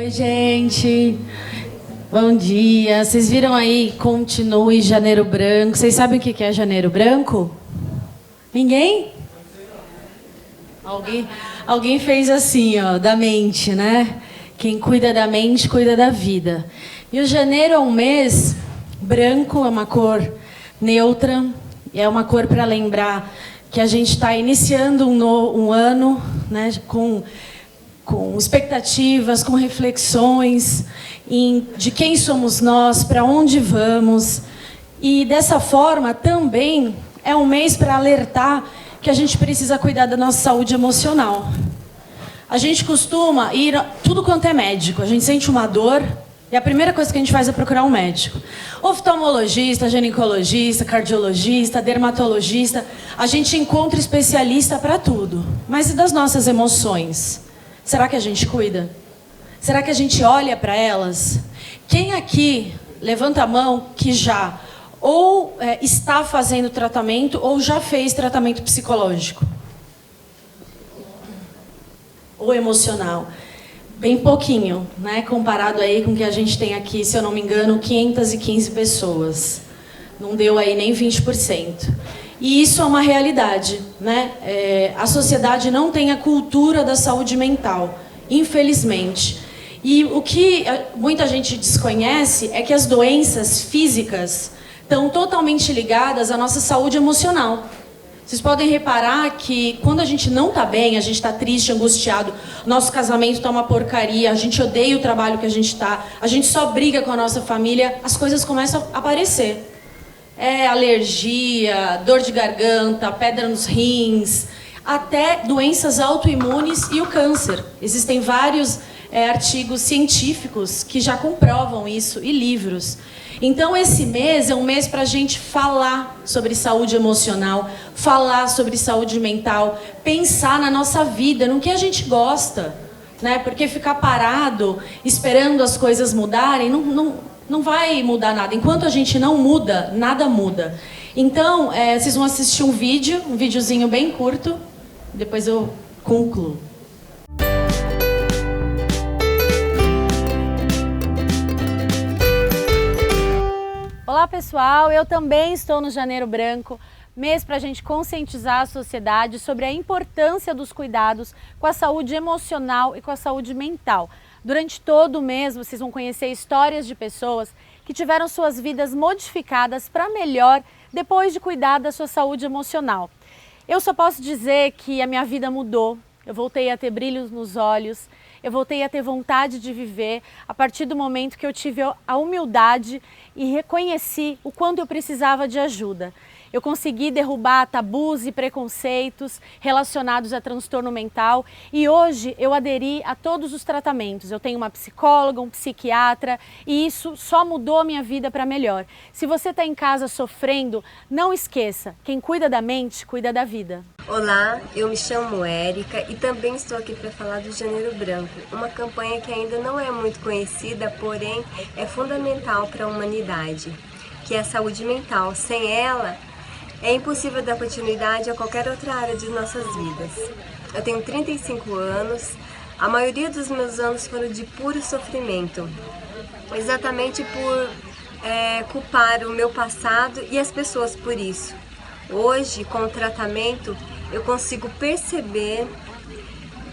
Oi, gente. Bom dia. Vocês viram aí, continue Janeiro Branco. Vocês sabem o que é Janeiro Branco? Ninguém? Alguém fez assim, ó, da mente, né? Quem cuida da mente, cuida da vida. E o janeiro é um mês, branco é uma cor neutra, é uma cor para lembrar que a gente está iniciando um ano, né, com expectativas, com reflexões de quem somos nós, para onde vamos. E dessa forma também é um mês para alertar que a gente precisa cuidar da nossa saúde emocional. A gente costuma ir tudo quanto é médico, a gente sente uma dor e a primeira coisa que a gente faz é procurar um médico. Oftalmologista, ginecologista, cardiologista, dermatologista, a gente encontra especialista para tudo. Mas e das nossas emoções? Será que a gente cuida? Será que a gente olha para elas? Quem aqui, levanta a mão, que já ou está fazendo tratamento ou já fez tratamento psicológico? Ou emocional? Bem pouquinho, né? Comparado aí com o que a gente tem aqui, se eu não me engano, 515 pessoas. Não deu aí nem 20%. E isso é uma realidade, né? A sociedade não tem a cultura da saúde mental, infelizmente. E o que muita gente desconhece é que as doenças físicas estão totalmente ligadas à nossa saúde emocional. Vocês podem reparar que quando a gente não está bem, a gente está triste, angustiado, nosso casamento está uma porcaria, a gente odeia o trabalho que a gente está, a gente só briga com a nossa família, as coisas começam a aparecer. Alergia, dor de garganta, pedra nos rins, até doenças autoimunes e o câncer. Existem vários artigos científicos que já comprovam isso, e livros. Então, esse mês é um mês para a gente falar sobre saúde emocional, falar sobre saúde mental, pensar na nossa vida, no que a gente gosta, né? Porque ficar parado, esperando as coisas mudarem, não vai mudar nada. Enquanto a gente não muda, nada muda. Então, vocês vão assistir um videozinho bem curto, depois eu concluo. Olá pessoal, eu também estou no Janeiro Branco, mês para a gente conscientizar a sociedade sobre a importância dos cuidados com a saúde emocional e com a saúde mental. Durante todo o mês vocês vão conhecer histórias de pessoas que tiveram suas vidas modificadas para melhor depois de cuidar da sua saúde emocional. Eu só posso dizer que a minha vida mudou, eu voltei a ter brilhos nos olhos, eu voltei a ter vontade de viver a partir do momento que eu tive a humildade e reconheci o quanto eu precisava de ajuda. Eu consegui derrubar tabus e preconceitos relacionados a transtorno mental e hoje eu aderi a todos os tratamentos. Eu tenho uma psicóloga, um psiquiatra e isso só mudou a minha vida para melhor. Se você está em casa sofrendo, não esqueça, quem cuida da mente, cuida da vida. Olá, eu me chamo Érica e também estou aqui para falar do Janeiro Branco, uma campanha que ainda não é muito conhecida, porém é fundamental para a humanidade, que é a saúde mental. Sem ela, é impossível dar continuidade a qualquer outra área de nossas vidas. Eu tenho 35 anos, a maioria dos meus anos foram de puro sofrimento, exatamente por culpar o meu passado e as pessoas por isso. Hoje, com o tratamento, eu consigo perceber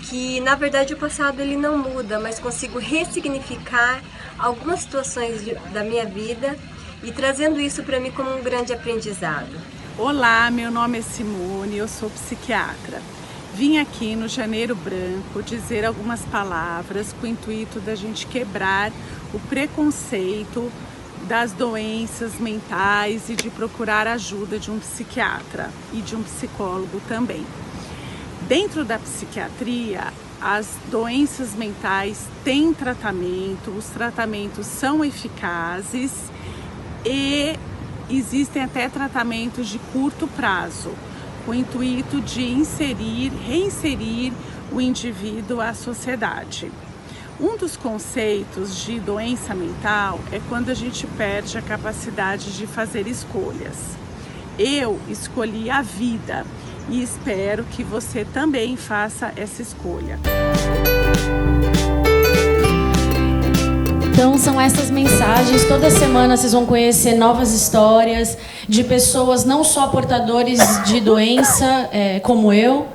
que, na verdade, o passado ele não muda, mas consigo ressignificar algumas situações da minha vida e trazendo isso para mim como um grande aprendizado. Olá, meu nome é Simone, eu sou psiquiatra. Vim aqui no Janeiro Branco dizer algumas palavras com o intuito da gente quebrar o preconceito das doenças mentais e de procurar ajuda de um psiquiatra e de um psicólogo também. Dentro da psiquiatria, as doenças mentais têm tratamento, os tratamentos são eficazes e existem até tratamentos de curto prazo, com o intuito de reinserir o indivíduo à sociedade. Um dos conceitos de doença mental é quando a gente perde a capacidade de fazer escolhas. Eu escolhi a vida e espero que você também faça essa escolha. Então são essas mensagens, toda semana vocês vão conhecer novas histórias de pessoas não só portadores de doença, como eu,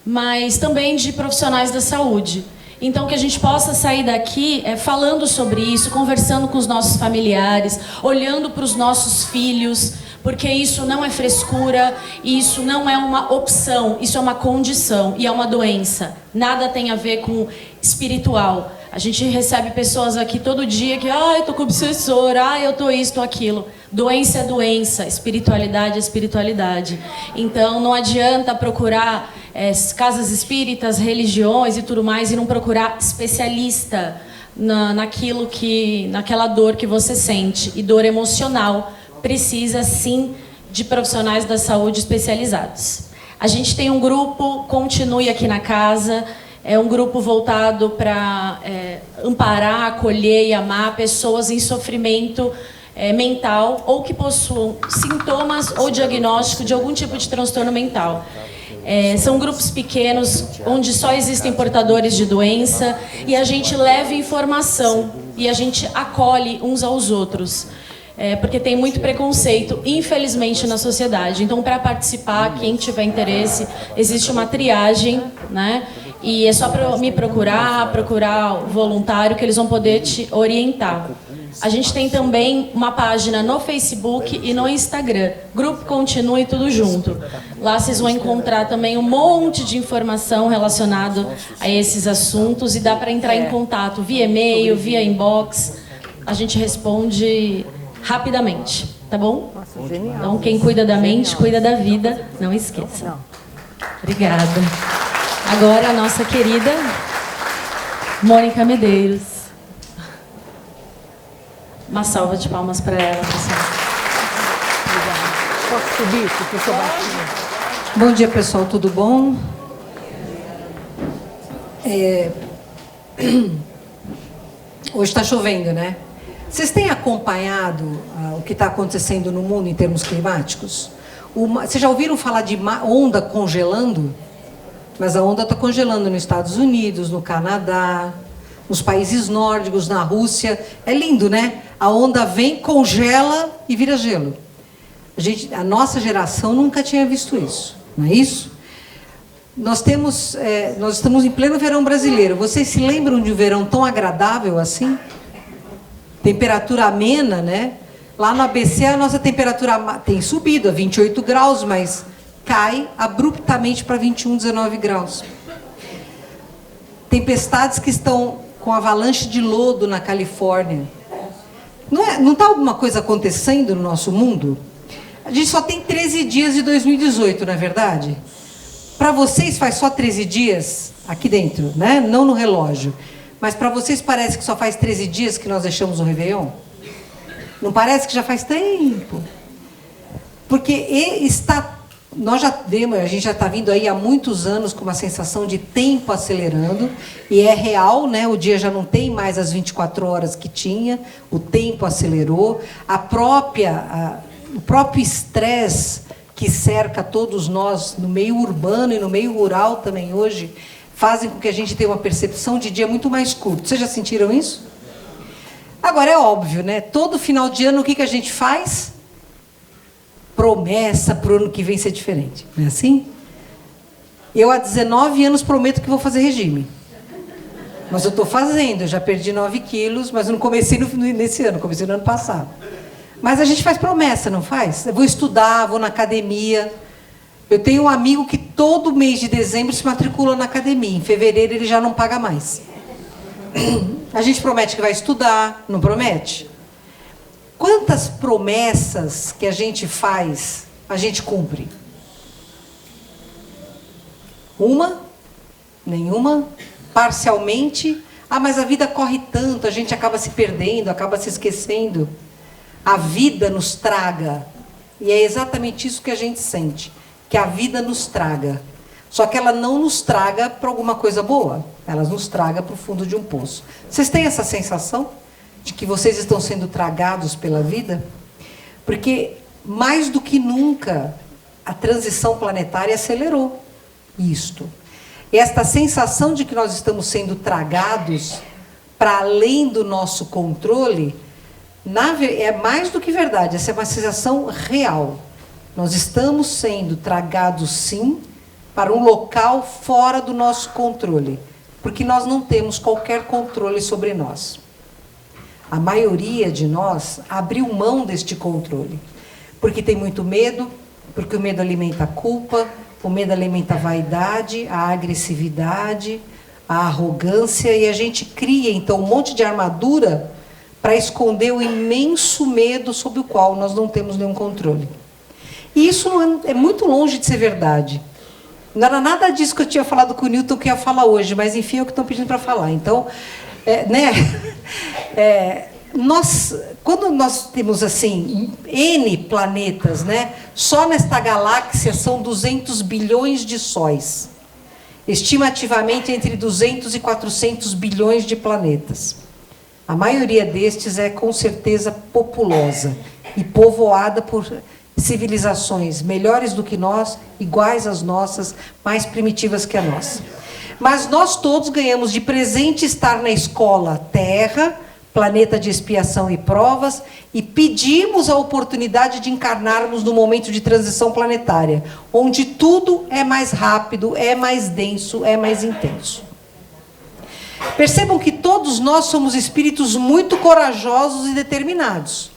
mas também de profissionais da saúde. Então que a gente possa sair daqui falando sobre isso, conversando com os nossos familiares, olhando para os nossos filhos, porque isso não é frescura, isso não é uma opção, isso é uma condição e é uma doença. Nada tem a ver com espiritual. A gente recebe pessoas aqui todo dia que, eu tô com obsessor, eu tô isso, tô aquilo. Doença é doença, espiritualidade é espiritualidade. Então não adianta procurar casas espíritas, religiões e tudo mais e não procurar especialista naquela dor que você sente. E dor emocional precisa sim de profissionais da saúde especializados. A gente tem um grupo Continue aqui na casa. É um grupo voltado para amparar, acolher e amar pessoas em sofrimento mental ou que possuam sintomas ou diagnóstico de algum tipo de transtorno mental. São grupos pequenos, onde só existem portadores de doença e a gente leva informação e a gente acolhe uns aos outros. Porque tem muito preconceito, infelizmente, na sociedade. Então, para participar, quem tiver interesse, existe uma triagem, né? E é só para me procurar o voluntário, que eles vão poder te orientar. A gente tem também uma página no Facebook e no Instagram. Grupo Continue tudo junto. Lá vocês vão encontrar também um monte de informação relacionada a esses assuntos e dá para entrar em contato via e-mail, via inbox. A gente responde rapidamente, tá bom? Nossa, genial. Então, quem cuida da mente, cuida da vida. Não esqueça. Obrigada. Agora, a nossa querida Mônica Medeiros. Uma salva de palmas para ela, pessoal. Posso subir, porque eu sou baixinha? Bom dia, pessoal. Tudo bom? Hoje está chovendo, né? Vocês têm acompanhado o que está acontecendo no mundo em termos climáticos? Vocês já ouviram falar de onda congelando? Mas a onda está congelando nos Estados Unidos, no Canadá, nos países nórdicos, na Rússia. É lindo, né? A onda vem, congela e vira gelo. A nossa geração nunca tinha visto isso, não é isso? Nós estamos em pleno verão brasileiro. Vocês se lembram de um verão tão agradável assim? Temperatura amena, né? Lá no ABC a nossa temperatura tem subido a 28 graus, mas cai abruptamente para 21, 19 graus. Tempestades que estão com avalanche de lodo na Califórnia. Não está alguma coisa acontecendo no nosso mundo? A gente só tem 13 dias de 2018, não é verdade? Para vocês faz só 13 dias aqui dentro, né? Não no relógio. Mas para vocês parece que só faz 13 dias que nós deixamos o Réveillon? Não parece que já faz tempo? Porque a gente já está vindo aí há muitos anos com uma sensação de tempo acelerando, e é real, né? O dia já não tem mais as 24 horas que tinha, o tempo acelerou, o próprio estresse que cerca todos nós no meio urbano e no meio rural também hoje, fazem com que a gente tenha uma percepção de dia muito mais curto. Vocês já sentiram isso? Agora, é óbvio, né? Todo final de ano, o que a gente faz? Promessa para o ano que vem ser diferente. Não é assim? Eu, há 19 anos, prometo que vou fazer regime. Mas eu estou fazendo. Eu já perdi 9 quilos, mas eu não comecei nesse ano, comecei no ano passado. Mas a gente faz promessa, não faz? Eu vou estudar, vou na academia. Eu tenho um amigo que todo mês de dezembro se matricula na academia. Em fevereiro ele já não paga mais. A gente promete que vai estudar, não promete? Quantas promessas que a gente faz, a gente cumpre? Uma? Nenhuma? Parcialmente? Mas a vida corre tanto, a gente acaba se perdendo, acaba se esquecendo. A vida nos traga. E é exatamente isso que a gente sente. Que a vida nos traga. Só que ela não nos traga para alguma coisa boa. Ela nos traga para o fundo de um poço. Vocês têm essa sensação de que vocês estão sendo tragados pela vida? Porque, mais do que nunca, a transição planetária acelerou isto. E esta sensação de que nós estamos sendo tragados para além do nosso controle, é mais do que verdade, essa é uma sensação real. Nós estamos sendo tragados, sim, para um local fora do nosso controle, porque nós não temos qualquer controle sobre nós. A maioria de nós abriu mão deste controle, porque tem muito medo, porque o medo alimenta a culpa, o medo alimenta a vaidade, a agressividade, a arrogância, e a gente cria, então, um monte de armadura para esconder o imenso medo sobre o qual nós não temos nenhum controle. E isso é muito longe de ser verdade. Não era nada disso que eu tinha falado com o Newton que eu ia falar hoje, mas enfim, é o que estão pedindo para falar. Então, quando nós temos assim N planetas, né, só nesta galáxia são 200 bilhões de sóis. Estimativamente entre 200 e 400 bilhões de planetas. A maioria destes é com certeza populosa e povoada por civilizações melhores do que nós, iguais às nossas, mais primitivas que a nossa. Mas nós todos ganhamos de presente estar na escola Terra, planeta de expiação e provas, e pedimos a oportunidade de encarnarmos no momento de transição planetária, onde tudo é mais rápido, é mais denso, é mais intenso. Percebam que todos nós somos espíritos muito corajosos e determinados,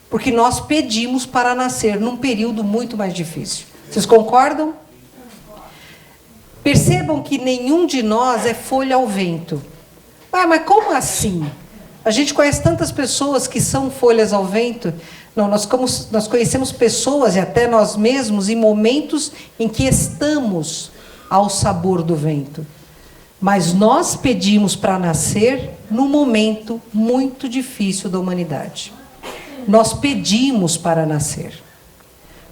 porque nós pedimos para nascer num período muito mais difícil. Vocês concordam? Percebam que nenhum de nós é folha ao vento. Ah, mas como assim? A gente conhece tantas pessoas que são folhas ao vento. Não, nós conhecemos pessoas, e até nós mesmos, em momentos em que estamos ao sabor do vento. Mas nós pedimos para nascer num momento muito difícil da humanidade. Nós pedimos para nascer.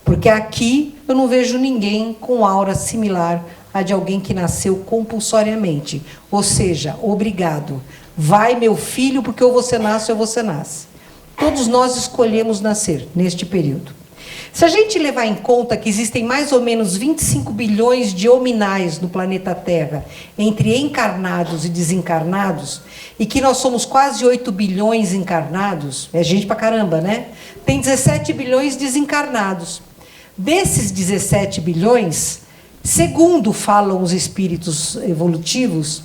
Porque aqui eu não vejo ninguém com aura similar à de alguém que nasceu compulsoriamente. Ou seja, obrigado. Vai, meu filho, porque ou você nasce ou você nasce. Todos nós escolhemos nascer neste período. Se a gente levar em conta que existem mais ou menos 25 bilhões de hominais no planeta Terra, entre encarnados e desencarnados, e que nós somos quase 8 bilhões encarnados, é gente pra caramba, né? Tem 17 bilhões desencarnados. Desses 17 bilhões, segundo falam os espíritos evolutivos,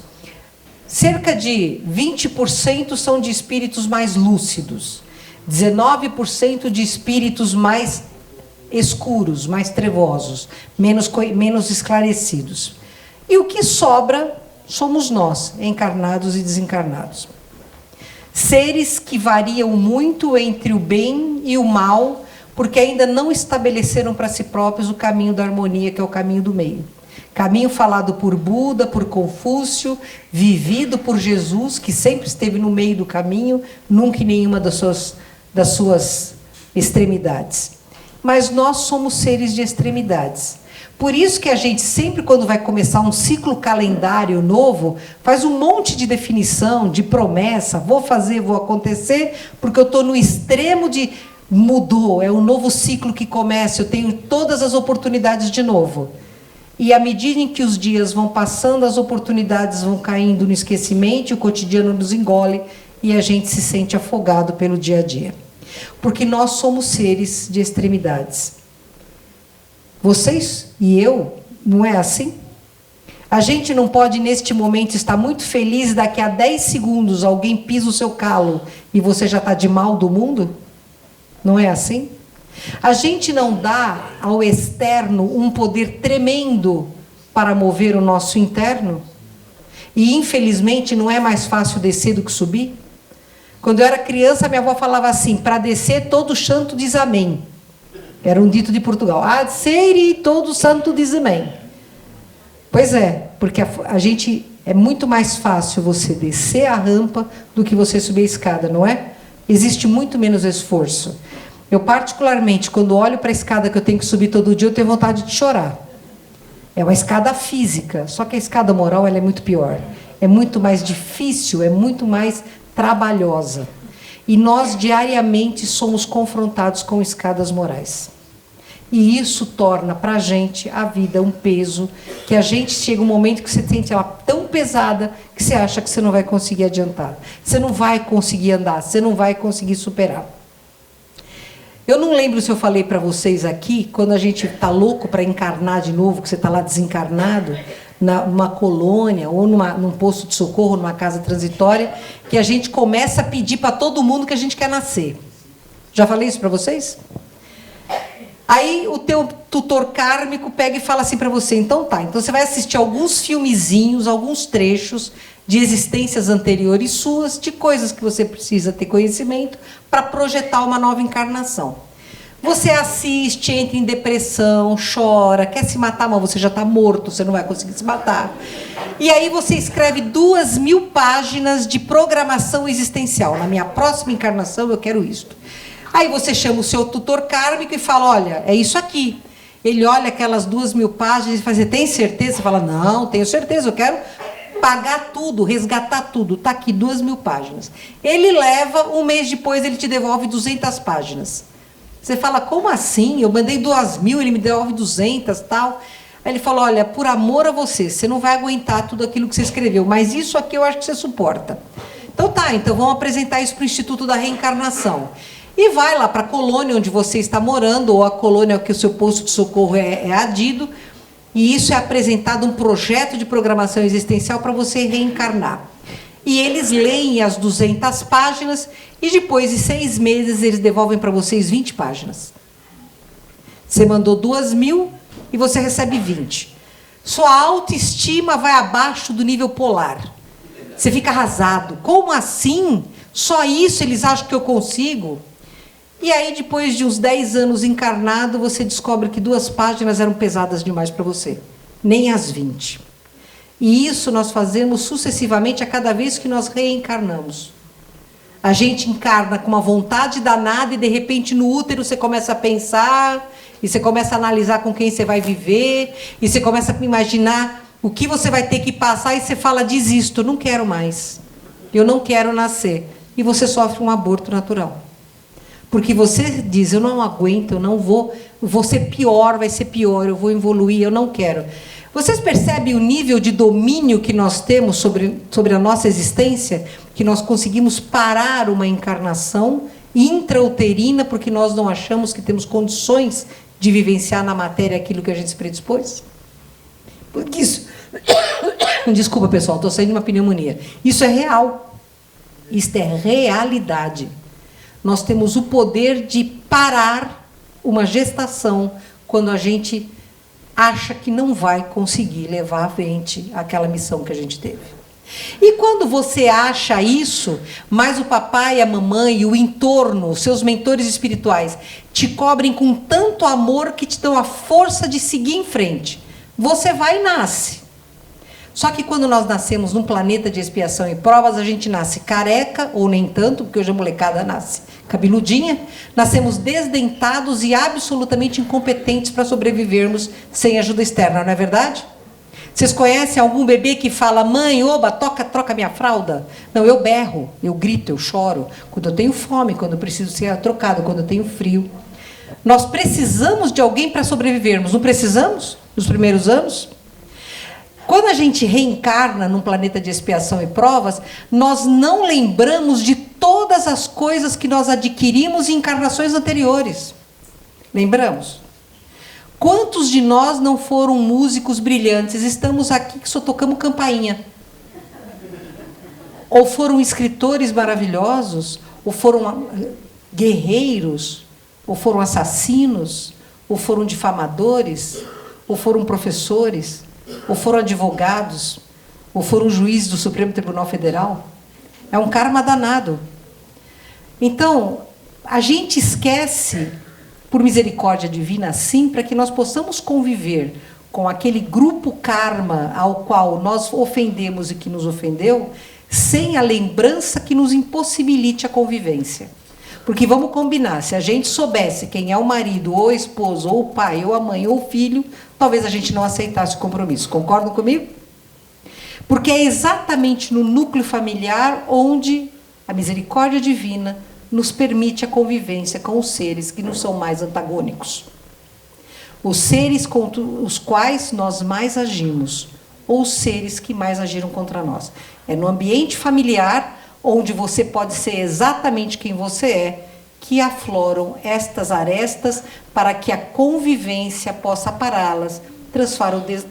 cerca de 20% são de espíritos mais lúcidos, 19% de espíritos mais escuros, mais trevosos, menos esclarecidos. E o que sobra somos nós, encarnados e desencarnados. Seres que variam muito entre o bem e o mal, porque ainda não estabeleceram para si próprios o caminho da harmonia, que é o caminho do meio. Caminho falado por Buda, por Confúcio, vivido por Jesus, que sempre esteve no meio do caminho, nunca em nenhuma das suas extremidades. Mas nós somos seres de extremidades. Por isso que a gente sempre, quando vai começar um ciclo calendário novo, faz um monte de definição, de promessa, vou fazer, vou acontecer, porque eu estou no extremo de mudou, é um novo ciclo que começa, eu tenho todas as oportunidades de novo. E à medida em que os dias vão passando, as oportunidades vão caindo no esquecimento, o cotidiano nos engole e a gente se sente afogado pelo dia a dia. Porque nós somos seres de extremidades. Vocês e eu, não é assim? A gente não pode, neste momento, estar muito feliz, daqui a 10 segundos alguém pisa o seu calo e você já está de mal do mundo? Não é assim? A gente não dá ao externo um poder tremendo para mover o nosso interno? E, infelizmente, não é mais fácil descer do que subir? Quando eu era criança, minha avó falava assim, para descer, todo santo diz amém. Era um dito de Portugal. Ah, descer e todo santo diz amém. Pois é, porque a gente é muito mais fácil você descer a rampa do que você subir a escada, não é? Existe muito menos esforço. Eu, particularmente, quando olho para a escada que eu tenho que subir todo dia, eu tenho vontade de chorar. É uma escada física, só que a escada moral ela é muito pior. É muito mais difícil, é muito mais trabalhosa. E nós, diariamente, somos confrontados com escadas morais. E isso torna para a gente a vida um peso, que a gente chega um momento que você sente ela tão pesada que você acha que você não vai conseguir adiantar. Você não vai conseguir andar, você não vai conseguir superar. Eu não lembro se eu falei para vocês aqui, quando a gente está louco para encarnar de novo, que você está lá desencarnado, numa colônia, ou num posto de socorro, numa casa transitória, que a gente começa a pedir para todo mundo que a gente quer nascer. Já falei isso para vocês? Aí o teu tutor kármico pega e fala assim para você, então você vai assistir alguns filmezinhos, alguns trechos de existências anteriores suas, de coisas que você precisa ter conhecimento para projetar uma nova encarnação. Você assiste, entra em depressão, chora, quer se matar, mas você já está morto, você não vai conseguir se matar. E aí você escreve 2.000 páginas de programação existencial. Na minha próxima encarnação eu quero isto. Aí você chama o seu tutor kármico e fala, olha, é isso aqui. Ele olha aquelas 2.000 páginas e fala, você tem certeza? Você fala, não, tenho certeza, eu quero pagar tudo, resgatar tudo. Está aqui 2.000 páginas. Ele leva, um mês depois ele te devolve 200 páginas. Você fala, como assim? Eu mandei 2.000, ele me devolve 200 tal. Aí ele fala, olha, por amor a você não vai aguentar tudo aquilo que você escreveu, mas isso aqui eu acho que você suporta. Então vamos apresentar isso para o Instituto da Reencarnação. E vai lá para a colônia onde você está morando, ou a colônia que o seu posto de socorro é adido, e isso é apresentado um projeto de programação existencial para você reencarnar. E eles leem as 200 páginas e depois de 6 meses eles devolvem para vocês 20 páginas. Você mandou 2.000 e você recebe 20. Sua autoestima vai abaixo do nível polar. Você fica arrasado. Como assim? Só isso eles acham que eu consigo? E aí, depois de uns 10 anos encarnado, você descobre que 2 páginas eram pesadas demais para você. Nem as 20. E isso nós fazemos sucessivamente a cada vez que nós reencarnamos. A gente encarna com uma vontade danada e, de repente, no útero você começa a pensar, e você começa a analisar com quem você vai viver, e você começa a imaginar o que você vai ter que passar, e você fala, desisto, não quero mais. Eu não quero nascer. E você sofre um aborto natural. Porque você diz, eu não aguento, eu não vou ser pior, vai ser pior, eu vou evoluir, eu não quero. Vocês percebem o nível de domínio que nós temos sobre a nossa existência? Que nós conseguimos parar uma encarnação intrauterina porque nós não achamos que temos condições de vivenciar na matéria aquilo que a gente se predispôs? Porque isso... Desculpa, pessoal, estou saindo de uma pneumonia. Isso é real. Isto é realidade. Nós temos o poder de parar uma gestação quando a gente acha que não vai conseguir levar à frente aquela missão que a gente teve. E quando você acha isso, mas o papai, a mamãe e o entorno, os seus mentores espirituais, te cobrem com tanto amor que te dão a força de seguir em frente, você vai e nasce. Só que quando nós nascemos num planeta de expiação e provas, a gente nasce careca, ou nem tanto, porque hoje a molecada nasce cabeludinha, nascemos desdentados e absolutamente incompetentes para sobrevivermos sem ajuda externa, não é verdade? Vocês conhecem algum bebê que fala, mãe, oba, troca minha fralda? Não, eu berro, eu grito, eu choro, quando eu tenho fome, quando eu preciso ser trocado, quando eu tenho frio. Nós precisamos de alguém para sobrevivermos, não precisamos? Nos primeiros anos? Quando a gente reencarna num planeta de expiação e provas, nós não lembramos de todas as coisas que nós adquirimos em encarnações anteriores. Lembramos? Quantos de nós não foram músicos brilhantes? Estamos aqui que só tocamos campainha. Ou foram escritores maravilhosos, ou foram guerreiros, ou foram assassinos, ou foram difamadores, ou foram professores, ou foram advogados, ou foram juízes do Supremo Tribunal Federal. É um karma danado. Então, a gente esquece, por misericórdia divina, sim, para que nós possamos conviver com aquele grupo karma ao qual nós ofendemos e que nos ofendeu, sem a lembrança que nos impossibilite a convivência. Porque vamos combinar, se a gente soubesse quem é o marido, ou o esposo, ou o pai, ou a mãe, ou o filho, talvez a gente não aceitasse o compromisso. Concordam comigo? Porque é exatamente no núcleo familiar onde a misericórdia divina nos permite a convivência com os seres que não são mais antagônicos. os seres contra os quais nós mais agimos, ou os seres que mais agiram contra nós. É no ambiente familiar, onde você pode ser exatamente quem você é, que afloram estas arestas para que a convivência possa pará-las,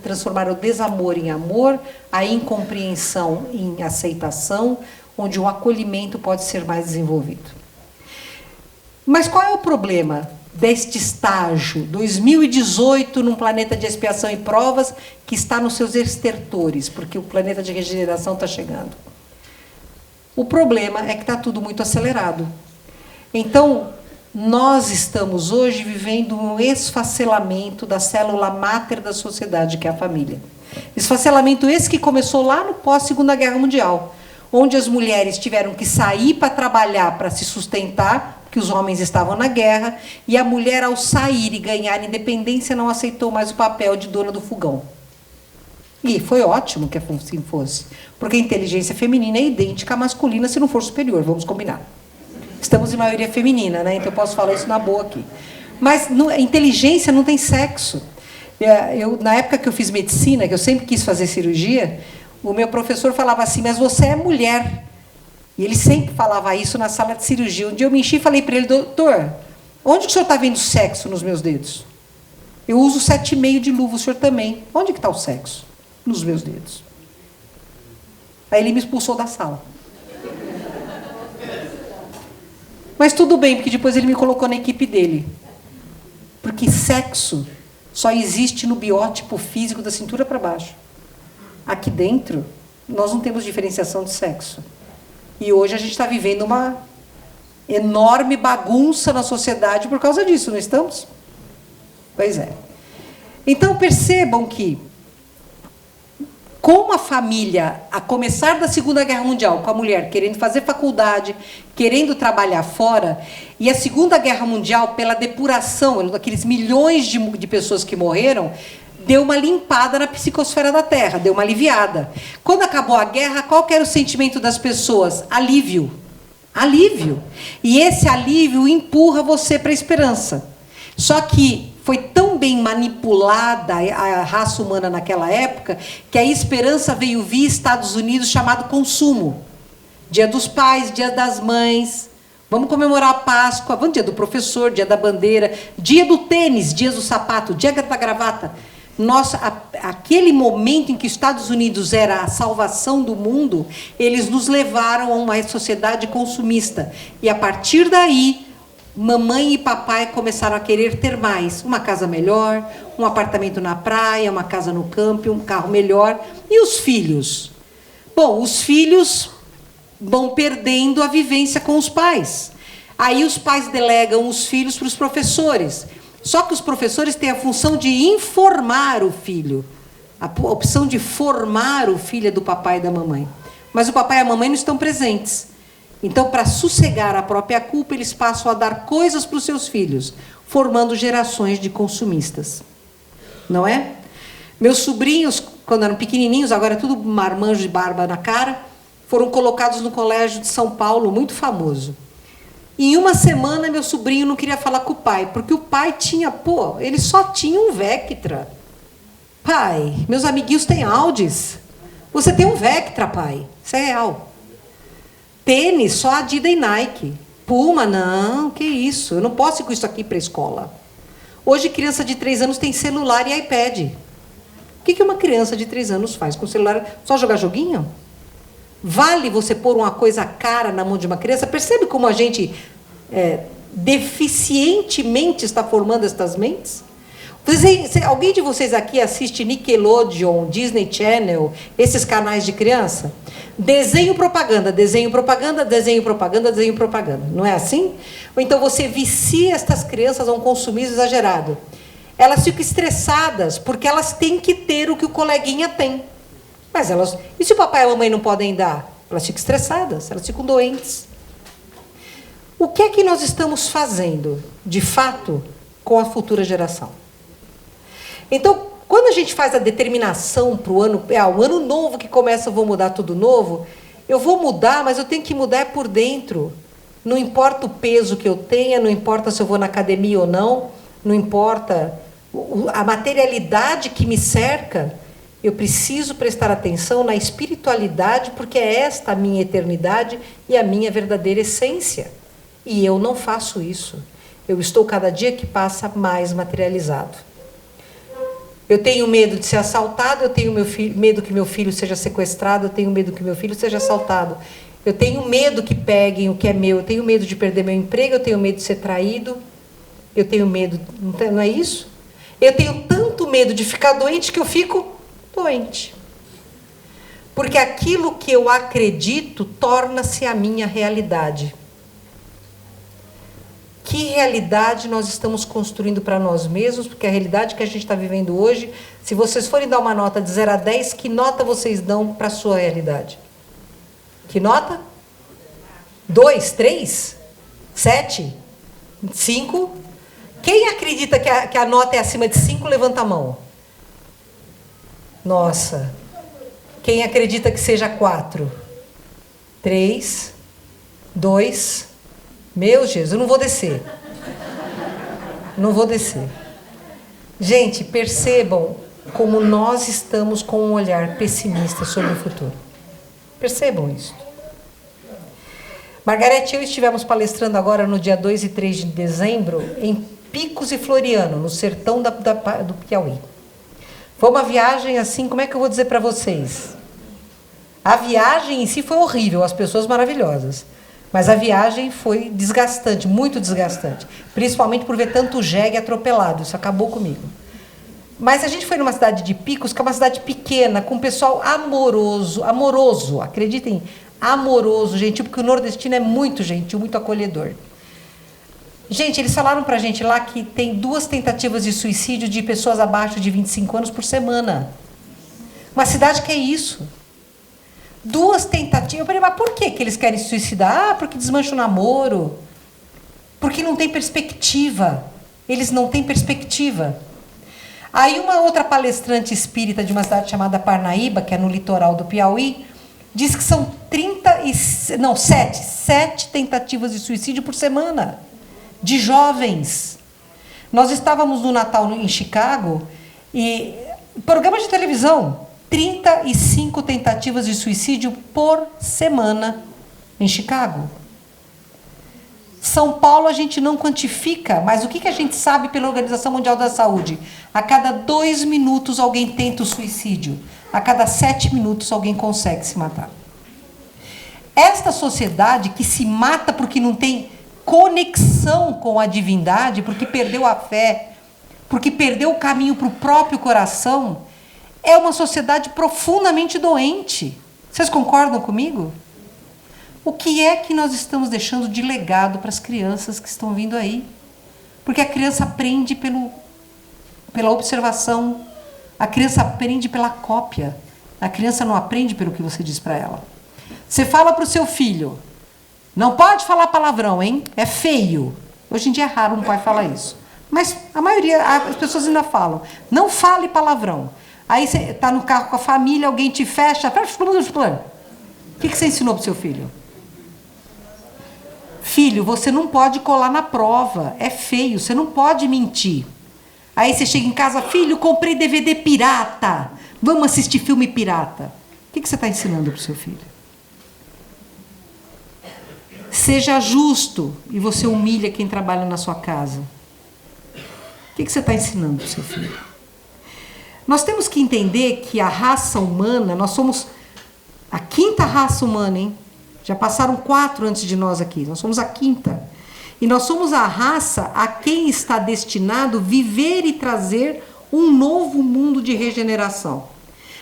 transformar o desamor em amor, a incompreensão em aceitação, onde o acolhimento pode ser mais desenvolvido. Mas qual é o problema deste estágio, 2018, num planeta de expiação e provas, que está nos seus estertores, porque o planeta de regeneração está chegando? O problema é que está tudo muito acelerado. Então, nós estamos hoje vivendo um esfacelamento da célula máter da sociedade, que é a família. Esfacelamento esse que começou lá no pós-Segunda Guerra Mundial, onde as mulheres tiveram que sair para trabalhar, para se sustentar, porque os homens estavam na guerra, e a mulher, ao sair e ganhar independência, não aceitou mais o papel de dona do fogão. E foi ótimo que assim fosse, porque a inteligência feminina é idêntica à masculina, se não for superior, vamos combinar. Estamos em maioria feminina, né? Então eu posso falar isso na boa aqui. Mas a inteligência não tem sexo. Na época que eu fiz medicina, que eu sempre quis fazer cirurgia, o meu professor falava assim, mas você é mulher. E ele sempre falava isso na sala de cirurgia. Um dia eu me enchi e falei para ele, doutor, onde que o senhor está vendo sexo nos meus dedos? Eu uso 7,5 de luva, o senhor também. Onde que está o sexo? Nos meus dedos. Aí ele me expulsou da sala. Mas tudo bem, porque depois ele me colocou na equipe dele. Porque sexo só existe no biótipo físico da cintura para baixo. Aqui dentro, nós não temos diferenciação de sexo. E hoje a gente está vivendo uma enorme bagunça na sociedade por causa disso, não estamos? Pois é. Então percebam que, como a família, a começar da Segunda Guerra Mundial, com a mulher querendo fazer faculdade, querendo trabalhar fora, e a Segunda Guerra Mundial, pela depuração, daqueles milhões de pessoas que morreram, deu uma limpada na psicosfera da Terra, deu uma aliviada. Quando acabou a guerra, qual que era o sentimento das pessoas? Alívio. Alívio. E esse alívio empurra você para a esperança. Só que foi tão bem manipulada a raça humana naquela época, que a esperança veio via Estados Unidos, chamado consumo. Dia dos pais, dia das mães, vamos comemorar a Páscoa, vamos dia do professor, dia da bandeira, dia do tênis, dia do sapato, dia da gravata. Nossa, aquele momento em que os Estados Unidos era a salvação do mundo, eles nos levaram a uma sociedade consumista. E a partir daí, mamãe e papai começaram a querer ter mais. Uma casa melhor, um apartamento na praia, uma casa no campo, um carro melhor. E os filhos? Bom, os filhos vão perdendo a vivência com os pais. Aí os pais delegam os filhos para os professores. Só que os professores têm a função de informar o filho. A opção de formar o filho é do papai e da mamãe. Mas o papai e a mamãe não estão presentes. Então, para sossegar a própria culpa, eles passam a dar coisas para os seus filhos, formando gerações de consumistas. Não é? Meus sobrinhos, quando eram pequenininhos, agora é tudo marmanjo de barba na cara, foram colocados no colégio de São Paulo, muito famoso. Em uma semana, meu sobrinho não queria falar com o pai, porque o pai tinha, ele só tinha um Vectra. Pai, meus amiguinhos têm Audis. Você tem um Vectra, pai. Isso é real. Tênis, só Adidas e Nike. Puma, não, que isso. Eu não posso ir com isso aqui para a escola. Hoje, criança de 3 anos tem celular e iPad. O que uma criança de 3 anos faz com celular? Só jogar joguinho? Vale você pôr uma coisa cara na mão de uma criança? Percebe como a gente deficientemente está formando estas mentes? Alguém de vocês aqui assiste Nickelodeon, Disney Channel, esses canais de criança? Desenho, propaganda, desenho, propaganda, desenho, propaganda, desenho, propaganda. Não é assim? Ou então você vicia estas crianças a um consumismo exagerado. Elas ficam estressadas porque elas têm que ter o que o coleguinha tem. Mas elas... E se o papai e a mamãe não podem dar? Elas ficam estressadas, elas ficam doentes. O que é que nós estamos fazendo, de fato, com a futura geração? Então, quando a gente faz a determinação para o o ano novo que começa, eu vou mudar tudo novo, eu vou mudar, mas eu tenho que mudar por dentro. Não importa o peso que eu tenha, não importa se eu vou na academia ou não, não importa A materialidade que me cerca, eu preciso prestar atenção na espiritualidade, porque é esta a minha eternidade e a minha verdadeira essência. E eu não faço isso. Eu estou cada dia que passa mais materializado. Eu tenho medo de ser assaltado, eu tenho medo que meu filho seja sequestrado, eu tenho medo que meu filho seja assaltado. Eu tenho medo que peguem o que é meu, eu tenho medo de perder meu emprego, eu tenho medo de ser traído, eu tenho medo, não é isso? Eu tenho tanto medo de ficar doente que eu fico doente. Porque aquilo que eu acredito torna-se a minha realidade. Que realidade nós estamos construindo para nós mesmos? Porque a realidade que a gente está vivendo hoje, se vocês forem dar uma nota de 0 a 10, que nota vocês dão para a sua realidade? Que nota? 2, 3, 7, 5? Quem acredita que a nota é acima de 5, levanta a mão. Nossa. Quem acredita que seja 4? 3, 2... Meu Jesus, eu não vou descer. Não vou descer. Gente, percebam como nós estamos com um olhar pessimista sobre o futuro. Percebam isso. Margarete e eu estivemos palestrando agora no dia 2 e 3 de dezembro em Picos e Floriano, no sertão do Piauí. Foi uma viagem assim, como é que eu vou dizer para vocês? A viagem em si foi horrível, as pessoas maravilhosas. Mas a viagem foi desgastante, muito desgastante. Principalmente por ver tanto jegue atropelado. Isso acabou comigo. Mas a gente foi numa cidade de Picos, que é uma cidade pequena, com um pessoal amoroso. Acreditem, amoroso, gentil, porque o nordestino é muito gentil, muito acolhedor. Gente, eles falaram pra gente lá que tem 2 tentativas de suicídio de pessoas abaixo de 25 anos por semana. Uma cidade que é isso. 2 tentativas. Eu falei, mas por que eles querem se suicidar? Ah, porque desmancha o namoro. Porque não tem perspectiva. Eles não têm perspectiva. Aí uma outra palestrante espírita de uma cidade chamada Parnaíba, que é no litoral do Piauí, diz que são 7 tentativas de suicídio por semana. De jovens. Nós estávamos no Natal em Chicago e programa de televisão. 35 tentativas de suicídio por semana em Chicago. São Paulo a gente não quantifica, mas o que a gente sabe pela Organização Mundial da Saúde? A cada 2 minutos alguém tenta o suicídio. A cada 7 minutos alguém consegue se matar. Esta sociedade que se mata porque não tem conexão com a divindade, porque perdeu a fé, porque perdeu o caminho para o próprio coração, é uma sociedade profundamente doente. Vocês concordam comigo? O que é que nós estamos deixando de legado para as crianças que estão vindo aí? Porque a criança aprende pela observação, a criança aprende pela cópia, a criança não aprende pelo que você diz para ela. Você fala para o seu filho, não pode falar palavrão, hein? É feio. Hoje em dia é raro um pai falar isso. Mas a maioria, as pessoas ainda falam, não fale palavrão. Aí você está no carro com a família, alguém te fecha. O que você ensinou para o seu filho? Filho, você não pode colar na prova. É feio, você não pode mentir. Aí você chega em casa, filho, comprei DVD pirata. Vamos assistir filme pirata. O que você está ensinando para o seu filho? Seja justo e você humilha quem trabalha na sua casa. O que você está ensinando para o seu filho? Nós temos que entender que a raça humana, nós somos a 5ª raça humana, hein? Já passaram 4 antes de nós aqui, nós somos a 5ª. E nós somos a raça a quem está destinado viver e trazer um novo mundo de regeneração.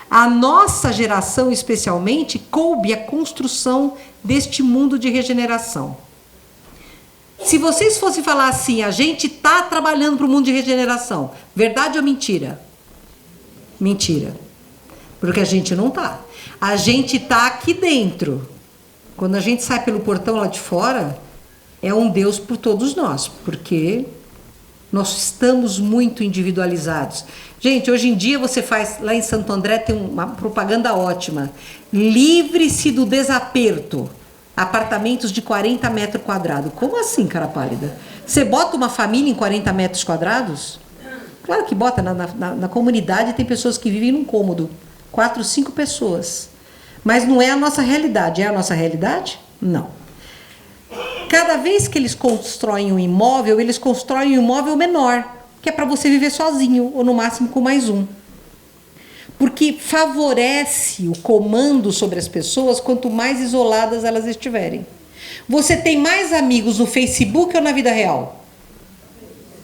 A nossa geração, especialmente, coube a construção deste mundo de regeneração. Se vocês fossem falar assim, a gente está trabalhando para o mundo de regeneração, verdade ou mentira? Mentira. Porque a gente não está. A gente está aqui dentro. Quando a gente sai pelo portão lá de fora, é um Deus por todos nós, porque nós estamos muito individualizados. Gente, hoje em dia você faz, lá em Santo André tem uma propaganda ótima. Livre-se do desaperto. Apartamentos de 40 metros quadrados. Como assim, cara pálida? Você bota uma família em 40 metros quadrados? Claro que bota, na comunidade tem pessoas que vivem num cômodo, 4, 5 pessoas. Mas não é a nossa realidade. É a nossa realidade? Não. Cada vez que eles constroem um imóvel, eles constroem um imóvel menor, que é para você viver sozinho, ou no máximo com mais um. Porque favorece o comando sobre as pessoas quanto mais isoladas elas estiverem. Você tem mais amigos no Facebook ou na vida real?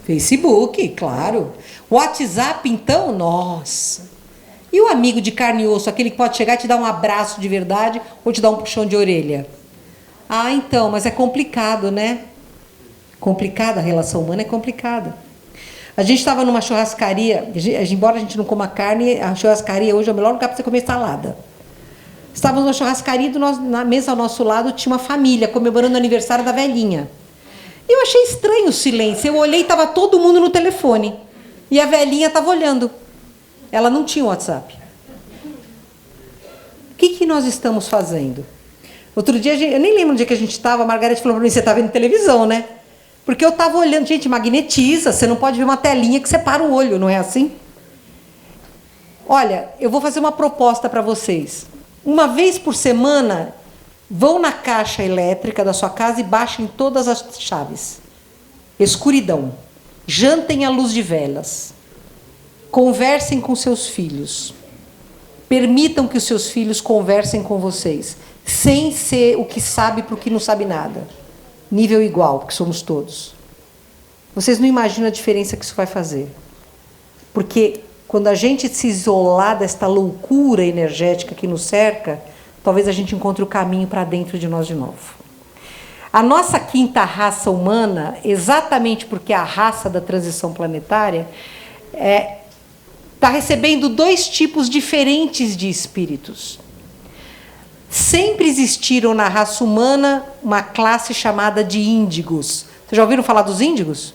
Facebook, claro. WhatsApp, então, nossa. E o amigo de carne e osso, aquele que pode chegar e te dar um abraço de verdade ou te dar um puxão de orelha? Ah, então, mas é complicado, né? Complicada, a relação humana é complicada. A gente estava numa churrascaria, embora a gente não coma carne, a churrascaria hoje é o melhor lugar para você comer salada. Estávamos numa churrascaria e na mesa ao nosso lado tinha uma família comemorando o aniversário da velhinha. Eu achei estranho o silêncio. Eu olhei e estava todo mundo no telefone. E a velhinha estava olhando. Ela não tinha WhatsApp. O que nós estamos fazendo? Outro dia, eu nem lembro onde é que a gente estava, a Margareth falou para mim, você está vendo televisão, né? Porque eu estava olhando, gente, magnetiza, você não pode ver uma telinha que separa o olho, não é assim? Olha, eu vou fazer uma proposta para vocês. Uma vez por semana, vão na caixa elétrica da sua casa e baixem todas as chaves. Escuridão. Jantem à luz de velas. Conversem com seus filhos. Permitam que os seus filhos conversem com vocês, sem ser o que sabe para o que não sabe nada. Nível igual, porque somos todos. Vocês não imaginam a diferença que isso vai fazer. Porque quando a gente se isolar desta loucura energética que nos cerca, talvez a gente encontre o caminho para dentro de nós de novo. A nossa quinta raça humana, exatamente porque é a raça da transição planetária, está recebendo 2 tipos diferentes de espíritos. Sempre existiram na raça humana uma classe chamada de índigos. Vocês já ouviram falar dos índigos?